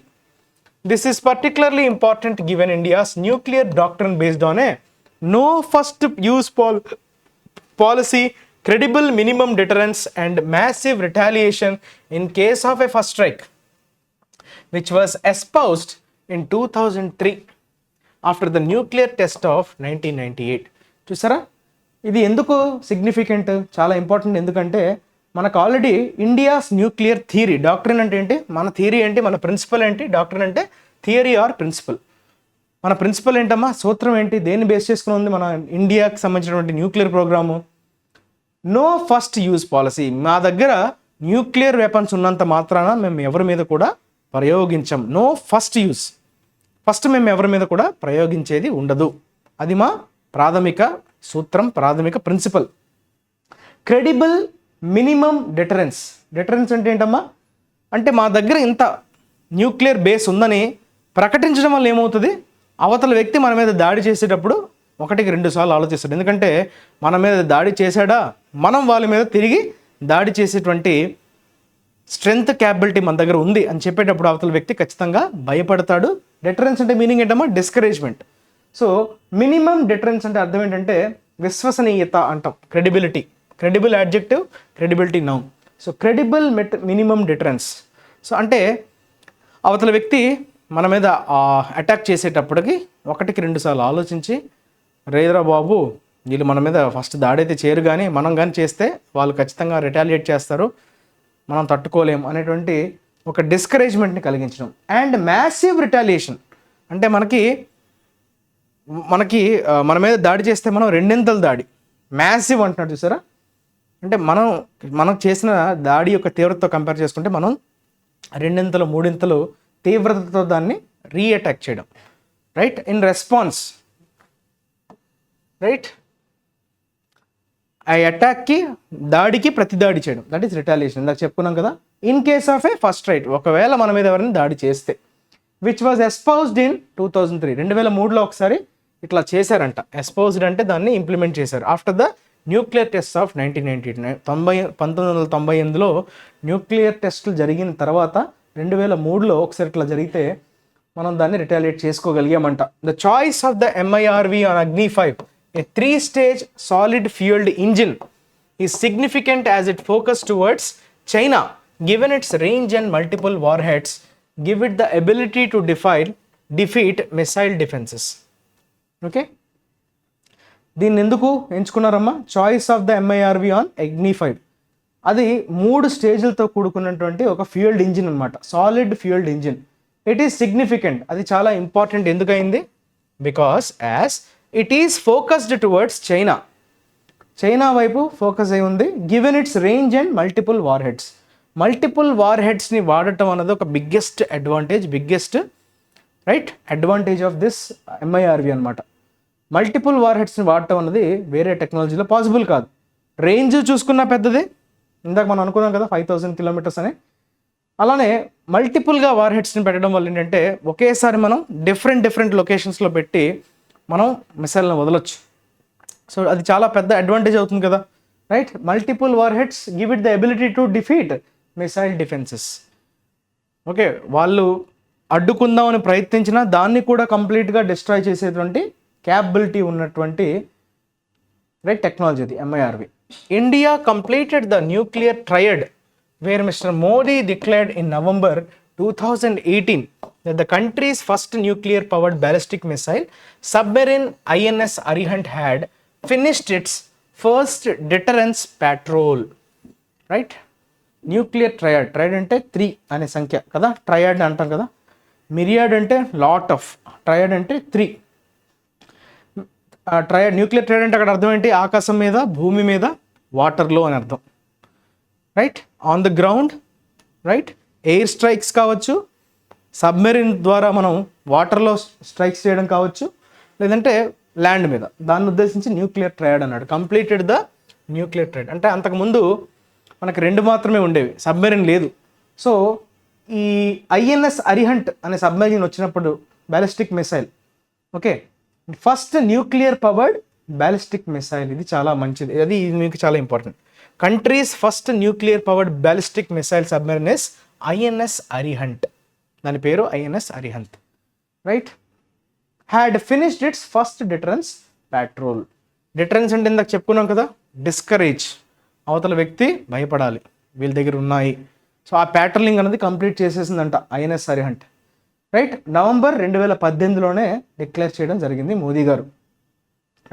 This is particularly important given India's nuclear doctrine based on a no first use policy, credible minimum deterrence and massive retaliation in case of a first strike, which was espoused in 2003 after the nuclear test of 1998. చూసారా, ఇది ఎందుకు significant, చాలా important. ఎందుకంటే మనకు already India's nuclear theory, doctrine అంటే ఏంటి, మన theory ఏంటి, మన ప్రిన్సిపల్ ఏంటి, డాక్ట్రిన్ అంటే థియరీ ఆర్ ప్రిన్సిపల్. మన ప్రిన్సిపల్ ఏంటమ్మా, సూత్రం ఏంటి, దేన్ని బేస్ చేసుకుని ఉంది మన ఇండియాకి సంబంధించినటువంటి nuclear programme? No first use policy. మా దగ్గర న్యూక్లియర్ వెపన్స్ ఉన్నంత మాత్రాన మేము ఎవరి మీద కూడా ప్రయోగించం. నో ఫస్ట్ యూజ్, ఫస్ట్ మేము ఎవరి మీద కూడా ప్రయోగించేది ఉండదు. అది మా ప్రాథమిక సూత్రం, ప్రాథమిక principle. Credible minimum deterrence. Deterrence అంటే ఏంటమ్మా? అంటే మా దగ్గర ఇంత న్యూక్లియర్ బేస్ ఉందని ప్రకటించడం వల్ల ఏమవుతుంది? అవతల వ్యక్తి మన మీద దాడి చేసేటప్పుడు 1-2 సార్లు ఆలోచిస్తాడు. ఎందుకంటే మన మీద దాడి చేశాడా, మనం వాళ్ళ మీద తిరిగి దాడి చేసేటువంటి స్ట్రెంగ్త్ క్యాపబిలిటీ మన దగ్గర ఉంది అని చెప్పేటప్పుడు అవతల వ్యక్తి ఖచ్చితంగా భయపడతాడు. డెటరెన్స్ అంటే మీనింగ్ ఏంటమ్మా? డిస్కరేజ్మెంట్. సో మినిమం డెటరెన్స్ అంటే అర్థం ఏంటంటే విశ్వసనీయత అంటాం, credibility. Credible adjective, credibility noun. So credible minimum deterrence. So అంటే అవతల వ్యక్తి మన మీద అటాక్ చేసేటప్పటికి 1-2 సార్లు ఆలోచించి, రేదరా బాబు వీళ్ళు మన మీద ఫస్ట్ దాడి అయితే చేయరు, కానీ మనం కానీ చేస్తే వాళ్ళు ఖచ్చితంగా రిటాలియేట్ చేస్తారు, మనం తట్టుకోలేం అనేటువంటి ఒక డిస్కరేజ్మెంట్ని కలిగించడం. అండ్ మ్యాసివ్ రిటాలియేషన్ అంటే మనకి మన మీద దాడి చేస్తే మనం రెండింతలు దాడి, మ్యాసివ్ అంటున్నాడు చూసారా. అంటే మనం చేసిన దాడి యొక్క తీవ్రతతో కంపేర్ చేసుకుంటే మనం రెండింతలు మూడింతలు తీవ్రతతో దాన్ని రీఅటాక్ చేయడం, రైట్, ఇన్ రెస్పాన్స్, రైట్. ఆ అటాక్కి దాడికి ప్రతిదాడి చేయడం, దట్ ఈస్ రిటాలియేషన్. ఇందాక చెప్పుకున్నాం కదా. In case of a first right, ఒకవేళ మన మీద ఎవరైనా దాడి చేస్తే, విచ్ వాజ్ ఎస్పౌజ్డ్ ఇన్ 2003, 2003లో ఒకసారి ఇట్లా చేశారంట. ఎస్పౌజ్డ్ అంటే దాన్ని ఇంప్లిమెంట్ చేశారు. After the nuclear test of 1998లో న్యూక్లియర్ టెస్టులు జరిగిన తర్వాత 2003లో ఒకసారి ఇట్లా జరిగితే మనం దాన్ని రిటాలియేట్ చేసుకోగలిగామంట. The choice of the MIRV on Agni 5, a 3-stage solid fueled engine, is significant as it focused towards China, given its range and multiple warheads, give it the ability to defeat missile defenses. Okay, దీన్ని ఎందుకు ఎంచుకున్నారమ్మా? Choice of the MIRV on Agni 5, అది 3 స్టేజ్లతో కూడుకున్నటువంటి ఒక fuelled engine అనమాట, solid fuelled engine. It is significant, అది చాలా ఇంపార్టెంట్. ఎందుకయింది? Because as it is focused towards China వైపు ఫోకస్ అయి ఉంది. Given its range and multiple వార్హెడ్స్ని వాడటం అన్నది ఒక biggest advantage of this MIRV అనమాట. మల్టిపుల్ వార్హెడ్స్ని వాడటం అన్నది వేరే టెక్నాలజీలో పాసిబుల్ కాదు. రేంజ్ చూసుకున్నా పెద్దది, ఇందాక మనం అనుకున్నాం కదా 5000 కిలోమీటర్స్ అని. అలానే మల్టిపుల్గా వార్హెడ్స్ని పెట్టడం వల్ల ఏంటంటే ఒకేసారి మనం డిఫరెంట్ లొకేషన్స్లో పెట్టి మనం మిసైల్ని వదలొచ్చు. సో అది చాలా పెద్ద అడ్వాంటేజ్ అవుతుంది కదా, right. Multiple warheads give it the ability to defeat missile defences. Okay, వాళ్ళు అడ్డుకుందామని ప్రయత్నించినా దాన్ని కూడా కంప్లీట్గా డిస్ట్రాయ్ చేసేటువంటి క్యాపబిలిటీ ఉన్నటువంటి రైట్ టెక్నాలజీ అది MIRV. India completed the nuclear triad where Mr. Modi declared in November 2018 that the country's first nuclear powered ballistic missile submarine INS Arihant had finished its first deterrence patrol, right. Nuclear triad అంటే 3 అనే సంఖ్య కదా, triad అంటాం కదా. మిరియాడ్ అంటే lot of, triad అంటే 3. Triad, nuclear triad అంటే అక్కడ అర్థం ఏంటి? ఆకాశం మీద, భూమి మీద, వాటర్లో అని అర్థం, right. On the ground, right, air strikes కావచ్చు, సబ్మెరీన్ ద్వారా మనం వాటర్లో స్ట్రైక్స్ చేయడం కావచ్చు, లేదంటే ల్యాండ్ మీద. దాన్ని ఉద్దేశించి న్యూక్లియర్ ట్రయడ్ అన్నాడు. కంప్లీటెడ్ ద న్యూక్లియర్ ట్రయడ్ అంటే అంతకుముందు మనకు 2 మాత్రమే ఉండేవి, సబ్మెరీన్ లేదు. సో ఈ INS అరిహంట్ అనే సబ్మెరీన్ వచ్చినప్పుడు ballistic missile, okay, first nuclear powered ballistic missile. ఇది చాలా మంచిది, ఇది మీకు చాలా important. Countries first nuclear powered ballistic missile submarine is INS Arihant. దాని పేరు INS Arihant, right. Had finished it's first deterrence patrol. Deterrence అంటే ఇందాక చెప్పుకున్నాం కదా, డిస్కరేజ్, అవతల వ్యక్తి భయపడాలి, వీళ్ళ దగ్గర ఉన్నాయి. సో ఆ ప్యాట్రోలింగ్ అనేది కంప్లీట్ చేసేసిందంట INS అరిహంట్, రైట్. నవంబర్ 2018లోనే డిక్లేర్ చేయడం జరిగింది మోదీ గారు,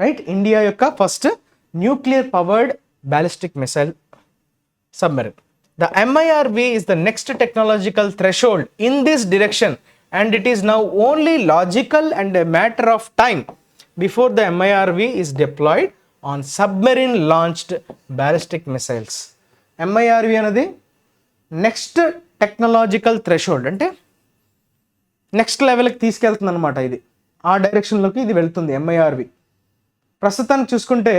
రైట్. ఇండియా యొక్క first nuclear powered ballistic missile submarine. The MIRV is the next technological threshold in this direction, and it is now only logical and a matter of time before the MIRV is deployed on submarine launched ballistic missiles. MIRV అనేది next technological threshold, అంటే next లెవెల్కి తీసుకెళ్తుంది అనమాట. ఇది ఆ డైరెక్షన్లోకి ఇది వెళ్తుంది MIRV. ప్రస్తుతానికి చూసుకుంటే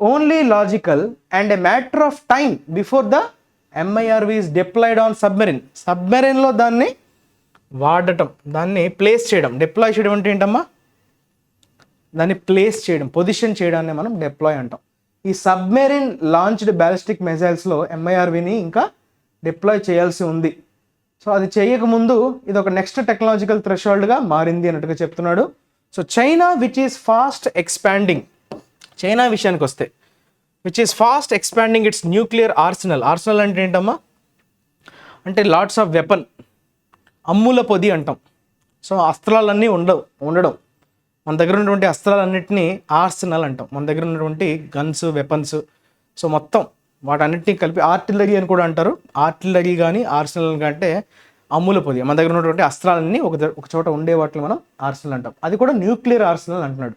only logical and a matter of time before the MIRV is deployed on సబ్మెరీన్లో దాన్ని వాడటం, దాన్ని ప్లేస్ చేయడం. డిప్లాయ్ చేయడం అంటే ఏంటమ్మా? దాన్ని ప్లేస్ చేయడం, పొజిషన్ చేయడాన్ని మనం డిప్లాయ్ అంటాం. ఈ సబ్మెరీన్ లాంచ్డ్ బ్యాలిస్టిక్ మిసైల్స్లో MIRVని ఇంకా డిప్లాయ్ చేయాల్సి ఉంది. సో అది చేయకముందు ఇది ఒక నెక్స్ట్ టెక్నాలజికల్ థ్రెషోల్డ్గా మారింది అన్నట్టుగా చెప్తున్నాడు. So China which is fast expanding, China విషయానికి వస్తే, which is fast expanding it's nuclear Arsenal. Arsenal అంటే ఏంటమ్మా? అంటే లాట్స్ ఆఫ్ వెపన్, అమ్ముల పొది అంటాం. సో అస్త్రాలన్నీ ఉండడం, మన దగ్గర ఉన్నటువంటి అస్త్రాలన్నింటినీ ఆర్సనల్ అంటాం. మన దగ్గర ఉన్నటువంటి గన్స్, వెపన్స్, సో మొత్తం వాటన్నిటినీ కలిపి ఆర్టిలరీ అని కూడా అంటారు. ఆర్టిలరీ కానీ ఆర్సనల్ అంటే అమ్ముల పొది. మన దగ్గర ఉన్నటువంటి అస్త్రాలన్నీ ఒక చోట ఉండే వాటిని మనం ఆర్సనల్ అంటాం. అది కూడా న్యూక్లియర్ ఆర్సనల్ అంటున్నాడు.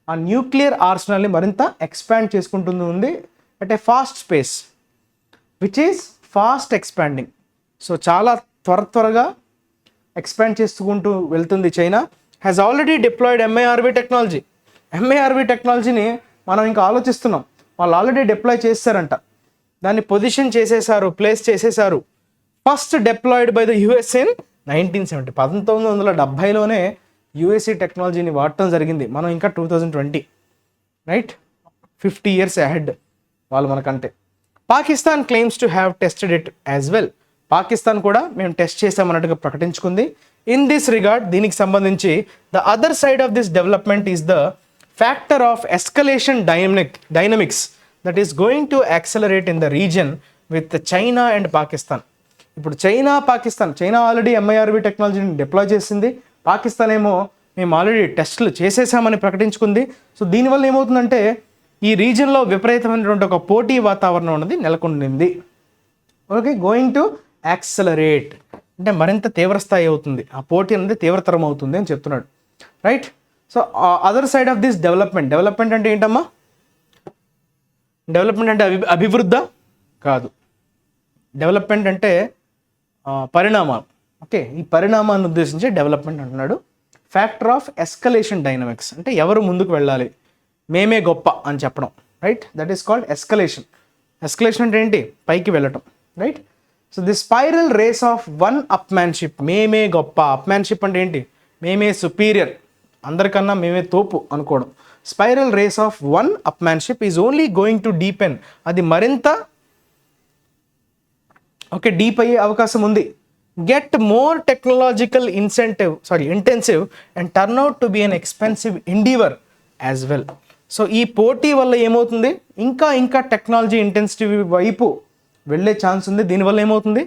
ఆ న్యూక్లియర్ ఆర్సనల్ని మరింత ఎక్స్పాండ్ చేసుకుంటుంది ఉంది at a fast pace which is fast expanding. So చాలా త్వరగా ఎక్స్పాండ్ చేసుకుంటూ వెళ్తుంది China. Has already deployed MIRV technology. MIRV టెక్నాలజీని మనం ఇంకా ఆలోచిస్తున్నాం. వాళ్ళు ఆల్రెడీ డిప్లాయ్ చేశారంట, దాన్ని పొజిషన్ చేసేసారు, ప్లేస్ చేసేసారు. First deployed by the US in 1970. 1970లోనే యుఎస్ఏ టెక్నాలజీని వాడటం జరిగింది. మనం ఇంకా 2020, రైట్, 50 years అహెడ్ వాళ్ళు మనకంటే. Pakistan claims to have tested it as well. Pakistan కూడా మేము టెస్ట్ చేసామన్నట్టుగా ప్రకటించుకుంది. ఇన్ దిస్ రిగార్డ్, దీనికి సంబంధించి the other side of this development is the factor of escalation dynamics that is going to accelerate in the reason with China and Pakistan. ఇప్పుడు China already MIRV టెక్నాలజీని deploy చేసింది. పాకిస్తాన్ ఏమో మేము already టెస్టులు చేసేసామని ప్రకటించుకుంది. So దీనివల్ల ఏమవుతుందంటే ఈ రీజన్లో విపరీతమైనటువంటి ఒక పోటీ వాతావరణం అనేది నెలకొండింది. ఓకే, గోయింగ్ టు యాక్సలరేట్ అంటే మరింత తీవ్రస్థాయి అవుతుంది, ఆ పోటీ అనేది తీవ్రతరం అవుతుంది అని చెప్తున్నాడు, right. So other side of this development అంటే ఏంటమ్మా? డెవలప్మెంట్ అంటే అభివృద్ధి కాదు. డెవలప్మెంట్ అంటే పరిణామాలు. ఓకే, ఈ పరిణామాన్ని ఉద్దేశించి డెవలప్మెంట్ అంటున్నాడు. ఫ్యాక్టర్ ఆఫ్ ఎస్కలేషన్ డైనమిక్స్ అంటే ఎవరు ముందుకు వెళ్ళాలి, మేమే గొప్ప అని చెప్పడం, right. That is called escalation. Escalation అంటే ఏంటి? పైకి వెళ్ళటం, right. So the spiral race of one upmanship. మేమే గొప్ప. అప్మ్యాన్షిప్ అంటే ఏంటి? మేమే సుపీరియర్, అందరికన్నా మేమే తోపు అనుకోవడం. Spiral race of one upmanship is only going to deepen. అది మరింత డీప్ అయ్యే అవకాశం ఉంది. Get more technological intensive and turn out to be an expensive endeavour as well. So ఈ పోటీ వల్ల ఏమవుతుంది? ఇంకా టెక్నాలజీ ఇంటెన్సిటీ వైపు వెళ్ళే ఛాన్స్ ఉంది. దీనివల్ల ఏమవుతుంది?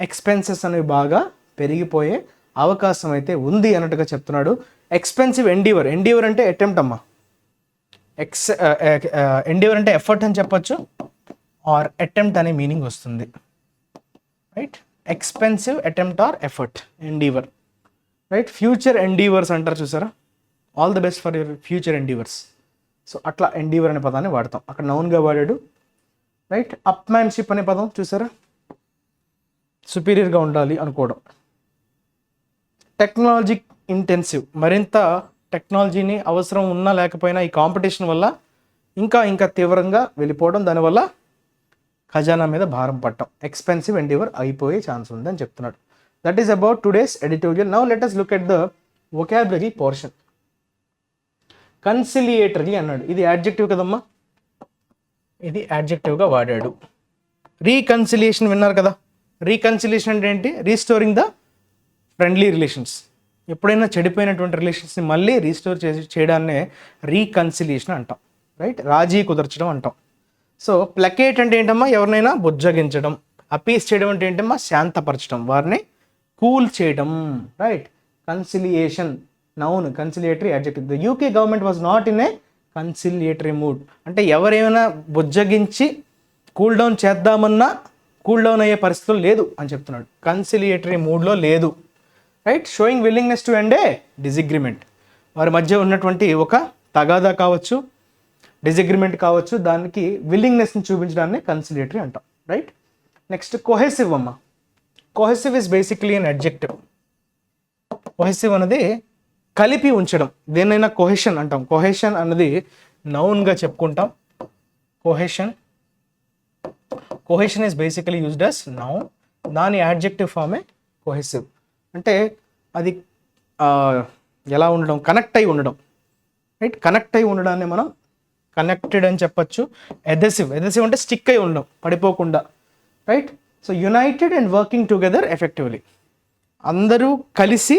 ఎక్స్పెన్సెస్ అనేవి బాగా పెరిగిపోయే అవకాశం అయితే ఉంది అన్నట్టుగా చెప్తున్నాడు. ఎక్స్పెన్సివ్ ఎండీవర్ అంటే అటెంప్ట్ అమ్మా. ఎండీవర్ అంటే ఎఫర్ట్ అని చెప్పొచ్చు, ఆర్ అటెంప్ట్ అనే మీనింగ్ వస్తుంది, right. Expensive attempt are effort, endeavour, right. Future endeavours అంటారు చూసారా, all the best for your future endeavours. So అట్లా ఎండీవర్ అనే పదాన్ని వాడతాం, అక్కడ నౌన్గా వాడాడు, రైట్. అప్మ్యాన్షిప్ అనే పదం చూసారా, సుపీరియర్గా ఉండాలి అనుకోవడం. టెక్నాలజీ ఇంటెన్సివ్, మరింత టెక్నాలజీని అవసరం ఉన్నా లేకపోయినా ఈ కాంపిటీషన్ వల్ల ఇంకా తీవ్రంగా వెళ్ళిపోవడం, దానివల్ల ఖజానా మీద భారం పట్టడం, ఎక్స్పెన్సివ్ ఎండీవర్ అయిపోయే ఛాన్స్ ఉందని చెప్తున్నాడు. That is about today's editorial. Now let us look at the vocabulary portion. Conciliatory అన్నాడు, ఇది యాడ్జెక్టివ్ కదమ్మా, ఇది యాడ్జెక్టివ్గా వాడాడు. రీకన్సిలియేషన్ విన్నారు కదా. రీకన్సిలియేషన్ అంటే ఏంటి? Restoring the friendly relations. ఎప్పుడైనా చెడిపోయినటువంటి రిలేషన్స్ని మళ్ళీ రీస్టోర్ చేయడాన్నే రీకన్సిలియేషన్ అంటాం, రైట్. రాజీ కుదర్చడం అంటాం. సో ప్లకేట్ అంటే ఏంటమ్మా? ఎవరినైనా బుజ్జగించడం. అపీస్ చేయడం అంటే ఏంటమ్మా? శాంతపరచడం, వారిని కూల్ చేయడం, right. Conciliation noun, conciliatory adjective. The UK government was not in a conciliatory mood అంటే ఎవరైనా బుజ్జగించి కూల్ డౌన్ చేద్దామన్నా కూల్ డౌన్ అయ్యే పరిస్థితులు లేదు అని చెప్తున్నాడు. కన్సిలియేటరీ మూడ్లో లేదు, right. Showing willingness to end a disagreement. వారి మధ్య ఉన్నటువంటి ఒక తగాదా కావచ్చు, డిసగ్రిమెంట్ కావచ్చు, దానికి విల్లింగ్నెస్ని చూపించడాన్ని కన్సిలియేటరీ అంటాం, రైట్. నెక్స్ట్ కొహెసివ్ అమ్మ. Cohesive is basically an adjective. Cohesive అనేది కలిపి ఉంచడం, దేన్నైనా కొహెషన్ అంటాం. కొహెషన్ అన్నది నౌన్గా చెప్పుకుంటాం. Cohesion is basically used as noun. దాని యాడ్జెక్టివ్ ఫామే కొహెసివ్. అంటే అది ఎలా ఉండడం? కనెక్ట్ అయి ఉండడం, రైట్. కనెక్ట్ అయి ఉండడాన్ని మనం కనెక్టెడ్ అని చెప్పచ్చు. ఎథెసివ్ అంటే స్టిక్ అయి ఉండడం, పడిపోకుండా, right. So united and working together effectively, అందరూ కలిసి,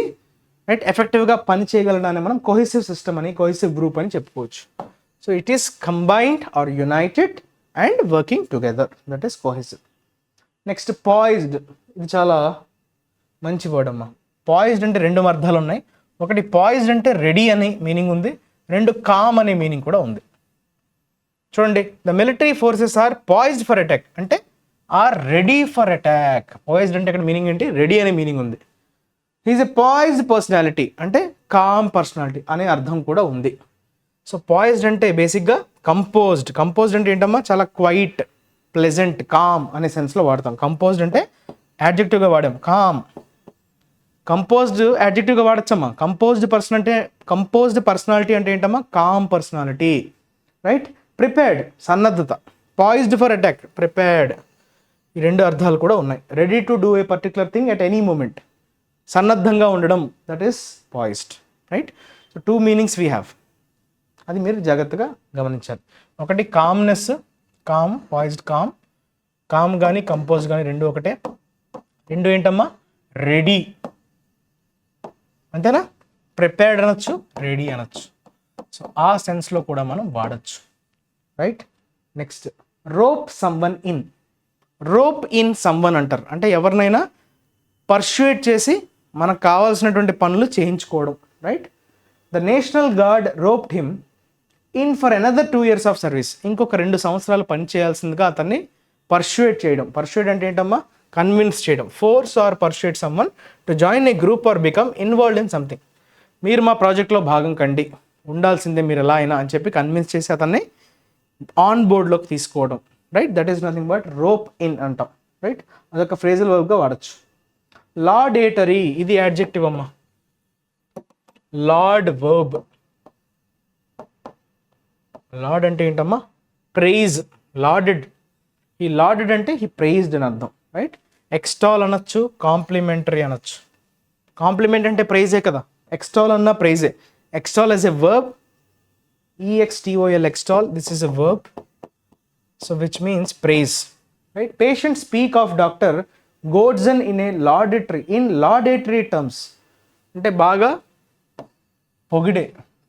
రైట్, ఎఫెక్టివ్గా పని చేయగలడాన్ని మనం కొహెసివ్ సిస్టమ్ అని, కొహెసివ్ గ్రూప్ అని చెప్పుకోవచ్చు. So it is combined or united and working together, that is cohesive. Next poised. ఇది చాలా మంచి వర్డ్ అమ్మా. పాయిజ్డ్ అంటే రెండు అర్థాలు ఉన్నాయి. ఒకటి పాయిజ్డ్ అంటే రెడీ అనే మీనింగ్ ఉంది, రెండు కామ్ అనే మీనింగ్ కూడా ఉంది. చూడండి, the military forces are poised for attack అంటే are ready for attack. Poised అంటే ఇక్కడ మీనింగ్ ఏంటి, రెడీ అనే మీనింగ్ ఉంది. హీఈస్ ఎ పాయిజ్డ్ పర్సనాలిటీ అంటే కామ్ పర్సనాలిటీ అనే అర్థం కూడా ఉంది. సో పాయిజ్డ్ అంటే బేసిక్గా కంపోజ్డ్ అంటే ఏంటమ్మా, చాలా క్వైట్, ప్లెజెంట్, కామ్ అనే సెన్స్లో వాడతాం. కంపోజ్డ్ అంటే యాడ్జెక్టివ్గా వాడాం, కామ్. కంపోజ్డ్ యాడ్జెక్టివ్గా వాడచ్చమ్మా. కంపోజ్డ్ పర్సనాలిటీ అంటే ఏంటమ్మా, కామ్ పర్సనాలిటీ, రైట్. ప్రిపేర్డ్ సన్నద్ధత, పాయిజ్డ్ ఫర్ అటాక్, ప్రిపేర్డ్, ఈ రెండు అర్థాలు కూడా ఉన్నాయి. Ready to do a particular thing at any moment, సన్నద్ధంగా ఉండడం, that is poised, right. So 2 meanings we have, అది మీరు జాగ్రత్తగా గమనించాలి. ఒకటి కామ్నెస్, కామ్, పాయిజ్డ్, కామ్ కానీ కంపోజ్ కానీ రెండు ఒకటే. రెండు ఏంటమ్మా, రెడీ, అంతేనా. ప్రిపేర్డ్ అనొచ్చు, రెడీ అనొచ్చు. సో ఆ సెన్స్లో కూడా మనం వాడచ్చు, right. Next, rope someone in. Rope in someone అంటారు, అంటే ఎవరినైనా పర్సుయేట్ చేసి మనకు కావాల్సినటువంటి పనులు చేయించుకోవడం, right. The national guard roped him in for another 2 years of service. ఇంకొక 2 సంవత్సరాలు పని చేయాల్సిందిగా అతన్ని పర్సుయేట్ చేయడం. పర్సుయేట్ అంటే ఏంటమ్మా, కన్విన్స్ చేయడం. Force or persuade someone to join a group or become involved in something. మీరు మా ప్రాజెక్ట్లో భాగం కండి, ఉండాల్సిందే మీరు ఎలా అయినా అని చెప్పి కన్విన్స్ చేసి అతన్ని ఆన్ బోర్డ్లోకి తీసుకోవడం, right. That is nothing but rope in అంటాం, రైట్. అదొక ఫ్రేజల్ వర్బ్గా వాడచ్చు. లాడేటరీ, ఇది యాడ్జెక్టివ్ అమ్మా. Lord verb. లార్డ్ అంటే ఏంటమ్మా, ప్రైజ్, లార్డెడ్. ఈ లార్డెడ్ అంటే హీ ప్రైజ్డ్ అని అర్థం, రైట్. ఎక్స్టాల్ అనొచ్చు, కాంప్లిమెంటరీ అనొచ్చు. కాంప్లిమెంట్ అంటే ప్రైజే కదా, ఎక్స్టాల్ అన్న ప్రైజే. ఎక్స్టాల్ as a verb, extol, extol, this is a verb, so which means praise, right. Patients speak of Dr. Godson in laudatory terms, అంటే బాగా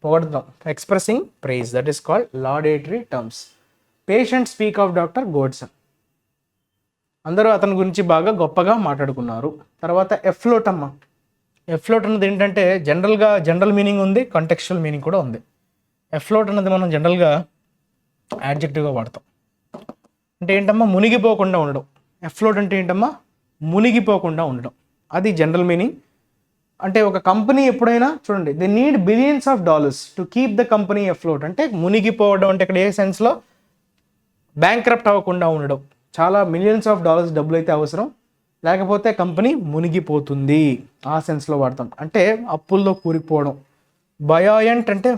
పొగడతాం, expressing praise, that is called laudatory terms. Patients speak of Dr. Godson, అందరూ అతని గురించి బాగా గొప్పగా మాట్లాడుకున్నారు. తర్వాత ఎఫ్లోట్ అమ్మ. ఎఫ్లోట్ అన్నది ఏంటంటే జనరల్ మీనింగ్ ఉంది, కాంటెక్చువల్ మీనింగ్ కూడా ఉంది. ఎఫ్లోట్ అన్నది మనం జనరల్గా యాడ్జెక్టివ్గా వాడతాం. అంటే ఏంటమ్మా, మునిగిపోకుండా ఉండడం. ఎఫ్లోట్ అంటే ఏంటమ్మా, మునిగిపోకుండా ఉండడం, అది జనరల్ మీనింగ్. అంటే ఒక కంపెనీ ఎప్పుడైనా చూడండి, they need billions of dollars to keep the company afloat. అంటే మునిగిపోవడం అంటే ఇక్కడ ఏ సెన్స్లో, బ్యాంక్రప్ట్ అవ్వకుండా ఉండడం. చాలా మిలియన్స్ ఆఫ్ డాలర్స్ డబ్బులు అయితే అవసరం, లేకపోతే కంపెనీ మునిగిపోతుంది, ఆ సెన్స్లో వాడతాం. అంటే అప్పుల్లో కూరిపోవడం. బయాయంట్ అంటే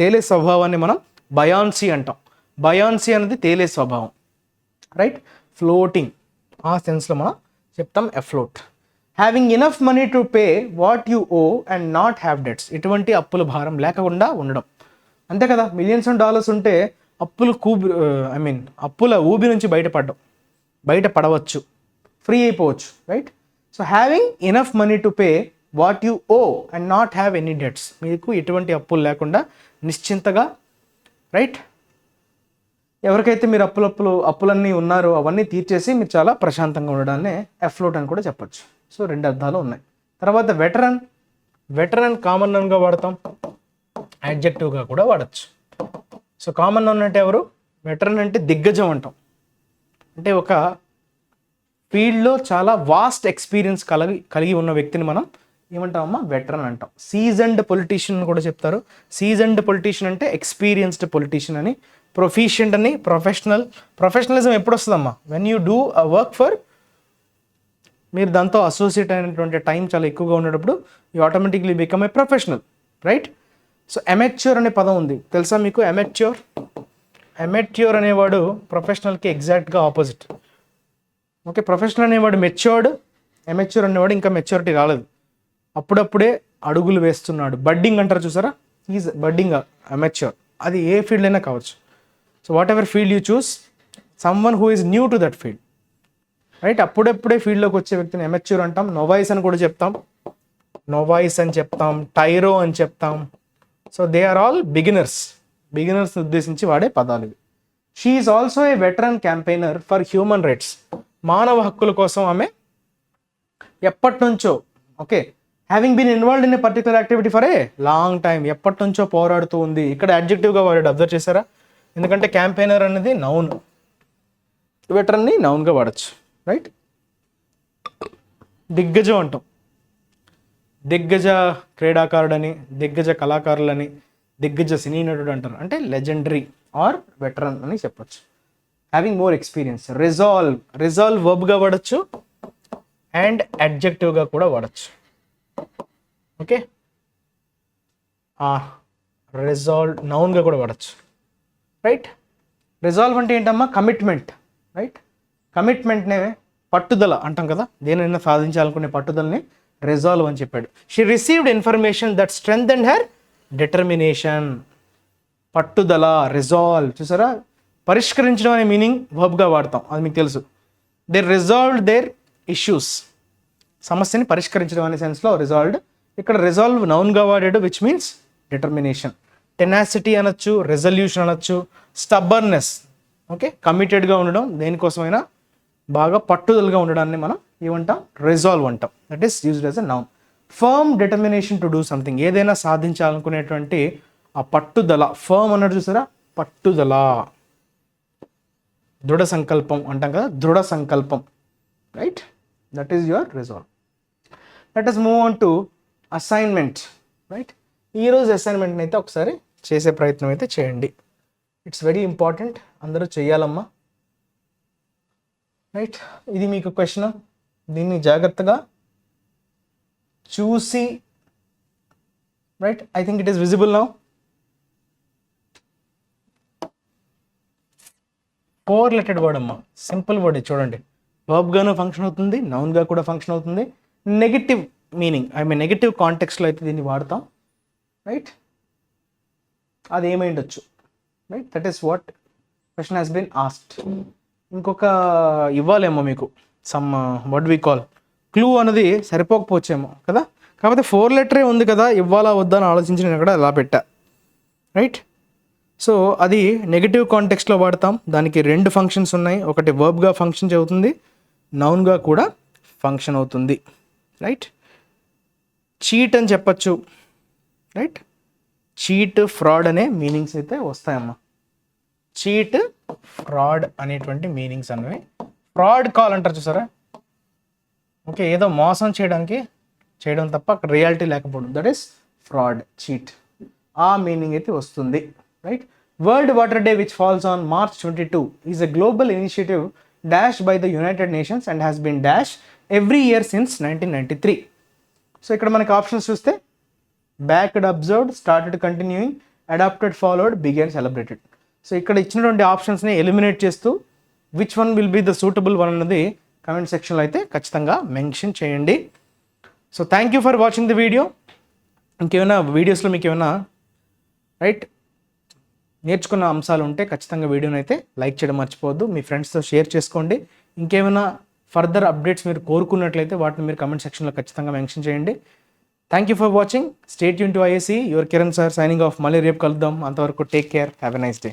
తేలే స్వభావాన్ని మనం బయాన్సీ అంటాం. బయాన్సీ అనేది తేలే స్వభావం, రైట్. ఫ్లోటింగ్, ఆ సెన్స్లో మనం చెప్తాం afloat. Having enough money to pay what you owe and not have debts. ఎటువంటి అప్పుల భారం లేకుండా ఉండడం, అంతే కదా. మిలియన్స్ ఆఫ్ డాలర్స్ ఉంటే అప్పుల ఊబి నుంచి బయటపడవచ్చు, ఫ్రీ అయిపోవచ్చు, right. So having enough money to pay what you owe and not have any debts. మీకు ఎటువంటి అప్పులు లేకుండా నిశ్చింతగా, రైట్. ఎవరికైతే మీరు అప్పులన్నీ ఉన్నారో అవన్నీ తీర్చేసి మీరు చాలా ప్రశాంతంగా ఉండడాన్ని ఎఫ్లోట్ అని కూడా చెప్పచ్చు. సో 2 అర్థాలు ఉన్నాయి. తర్వాత వెటరన్ కామన్ నౌన్గా వాడతాం, యాడ్జెక్టివ్గా కూడా వాడచ్చు. సో కామన్ నౌన్ అంటే ఎవరు, వెటరన్ అంటే దిగ్గజం అంటాం. అంటే ఒక ఫీల్డ్లో చాలా వాస్ట్ ఎక్స్పీరియన్స్ కలిగి ఉన్న వ్యక్తిని మనం ఏమంటామమ్మా, వెటరన్ అంటాం. సీజన్డ్ పొలిటీషియన్ కూడా చెప్తారు. సీజన్డ్ పొలిటీషియన్ అంటే ఎక్స్పీరియన్స్డ్ పొలిటీషియన్ అని. ప్రొఫిషియంట్ అని ప్రొఫెషనలిజం ఎప్పుడు వస్తుందమ్మా, when you do a work for, మీరు దాంతో అసోసియేట్ అయినటువంటి టైం చాలా ఎక్కువగా ఉండేటప్పుడు you automatically become a professional, right. So amateur అనే పదం ఉంది, తెలుసా మీకు. ఎమెచ్యూర్ అనేవాడు ప్రొఫెషనల్కి ఎగ్జాక్ట్గా ఆపోజిట్. ఓకే, ప్రొఫెషనల్ అనేవాడు మెచ్యూర్డ్, ఎమెచ్యూర్ అనేవాడు ఇంకా మెచ్యూరిటీ రాలేదు, అప్పుడప్పుడే అడుగులు వేస్తున్నాడు. బడ్డింగ్ అంటారు చూసారా, ఈజ్ బడ్డింగ్ అమెచ్యూర్. అది ఏ ఫీల్డ్ అయినా కావచ్చు. So what ever field you choose, someone who is new to that field, right. అప్పుడప్పుడే ఫీల్డ్లోకి వచ్చే వ్యక్తిని ఎమెచ్యూర్ అంటాం. నోవైస్ అని కూడా చెప్తాం, టైరో అని చెప్తాం. So they are all beginners ఉద్దేశించి వాడే పదాలు ఇవి. She is also a veteran campaigner for human rights. మానవ హక్కుల కోసం ఆమె ఎప్పటి నుంచో, okay, having been involved in a particular activity for a long time, ఎప్పటి నుంచో పోరాడుతూ ఉంది. ఇక్కడ అడ్జెక్టివ్గా వాడాడు, అబ్జర్వ్ చేశారా? ఎందుకంటే క్యాంపెయినర్ అనేది నౌన్, వెటరన్ని నౌన్గా వాడచ్చు, రైట్? దిగ్గజం అంటాం, దిగ్గజ క్రీడాకారుడని, దిగ్గజ కళాకారులని, దిగ్గజ సినీ నటుడు అంటారు, అంటే లెజెండరీ ఆర్ వెటరన్ అని చెప్పచ్చు. Having more experience. రిజాల్వ్ వర్బ్గా వాడచ్చు అండ్ అడ్జెక్టివ్గా కూడా వాడచ్చు. ఓకే, రిజాల్వ్ నౌన్గా కూడా వాడచ్చు, రైట్? రిజాల్వ్ అంటే ఏంటమ్మా? Commitment, right? కమిట్మెంట్నే పట్టుదల అంటాం కదా, దేనైనా సాధించాలనుకునే పట్టుదలని రిజాల్వ్ అని చెప్పాడు. She received information that strengthened her determination. పట్టుదల, రిజాల్వ్. చూసారా, పరిష్కరించడం అనే మీనింగ్ వర్బ్గా వాడతాం, అది మీకు తెలుసు. దే రిజాల్వ్డ్ దేర్ ఇష్యూస్, సమస్యని పరిష్కరించడం అనే సెన్స్లో రిజాల్వ్డ్. ఇక్కడ రిజాల్వ్ నౌన్గా వాడాడు, విచ్ మీన్స్ డిటర్మినేషన్. టెనాసిటీ అనొచ్చు, రెజల్యూషన్ అనొచ్చు, స్టబ్బర్నెస్. ఓకే, కమిటెడ్గా ఉండడం, దేనికోసమైనా బాగా పట్టుదలగా ఉండడాన్ని మనం ఏమంటాం? రిజాల్వ్ అంటాం. That is used as a noun. Firm determination to do something, ఏదైనా సాధించాలనుకునేటువంటి ఆ పట్టుదల. ఫర్మ్ అన్నట్టు చూసారా, పట్టుదల. దృఢ సంకల్పం అంటాం కదా, దృఢ సంకల్పం, right? That is your resolve. Let us move on to assignment, right? ఈరోజు అసైన్మెంట్ని అయితే ఒకసారి చేసే ప్రయత్నం అయితే చేయండి. ఇట్స్ వెరీ ఇంపార్టెంట్, అందరూ చెయ్యాలమ్మా, రైట్? ఇది మీకు క్వశ్చన్, దీన్ని జాగ్రత్తగా చూసి, right? I think it is visible now. 4 lettered word అమ్మా, సింపుల్ వర్డ్. చూడండి, వర్బ్గాను ఫంక్షన్ అవుతుంది, నౌన్గా కూడా ఫంక్షన్ అవుతుంది. నెగిటివ్ మీనింగ్, నెగిటివ్ కాంటెక్స్లో అయితే దీన్ని వాడతాం, రైట్? అది ఏమైండొచ్చు, right? That is what question has been asked. ఇంకొక ఇవ్వాలేమో మీకు some what we call clue అనేది సరిపోకపోవచ్చేమో కదా. కాకపోతే 4 లెటరే ఉంది కదా, ఇవ్వాలా వద్దా అని ఆలోచించి నేను కూడా అలా పెట్టా, రైట్? సో అది నెగిటివ్ కాంటెక్స్ట్లో వాడతాం. దానికి 2 ఫంక్షన్స్ ఉన్నాయి, ఒకటి వర్బ్గా ఫంక్షన్ అవుతుంది, నౌన్గా కూడా ఫంక్షన్ అవుతుంది, రైట్? చీట్ అని చెప్పచ్చు, రైట్? చీట్, ఫ్రాడ్ అనే మీనింగ్స్ అయితే వస్తాయమ్మా. చీట్, ఫ్రాడ్ అనేటువంటి మీనింగ్స్ అనేవి. ఫ్రాడ్ కాల్ అంటారు చూసారా, ఓకే, ఏదో మోసం చేయడం తప్ప అక్కడ రియాలిటీ లేకపోవడం, దట్ ఈస్ ఫ్రాడ్, చీట్. ఆ మీనింగ్ అయితే వస్తుంది, right? World water day which falls on March 22 is a global initiative dashed by the United Nations and has been dash every year since 1993. So ఇక్కడ మనకి options చూస్తే backed, observed, started, continuing, adapted, followed, began, celebrated. So ఇక్కడ ఇచ్చినటువంటి ఆప్షన్స్ని eliminate చేస్తూ which one will be the suitable one అన్నది comment సెక్షన్లో అయితే ఖచ్చితంగా మెన్షన్ చేయండి. So thank you for watching the video. ఇంకేమైనా వీడియోస్లో మీకు ఏమైనా రైట్ నేర్చుకున్న అంశాలు ఉంటే ఖచ్చితంగా వీడియోని అయితే లైక్ చేయడం మర్చిపోవద్దు, మీ ఫ్రెండ్స్తో షేర్ చేసుకోండి. ఇంకేమైనా ఫర్దర్ అప్డేట్స్ మీరు కోరుకున్నట్లయితే వాటిని మీరు కమెంట్ సెక్షన్లో ఖచ్చితంగా మెన్షన్ చేయండి. Thank you for watching. Stay tune to IAC. Your Kiran sir signing off. మళ్ళీ రేపు కలుద్దాం. అంతవరకు take care. Have a nice day.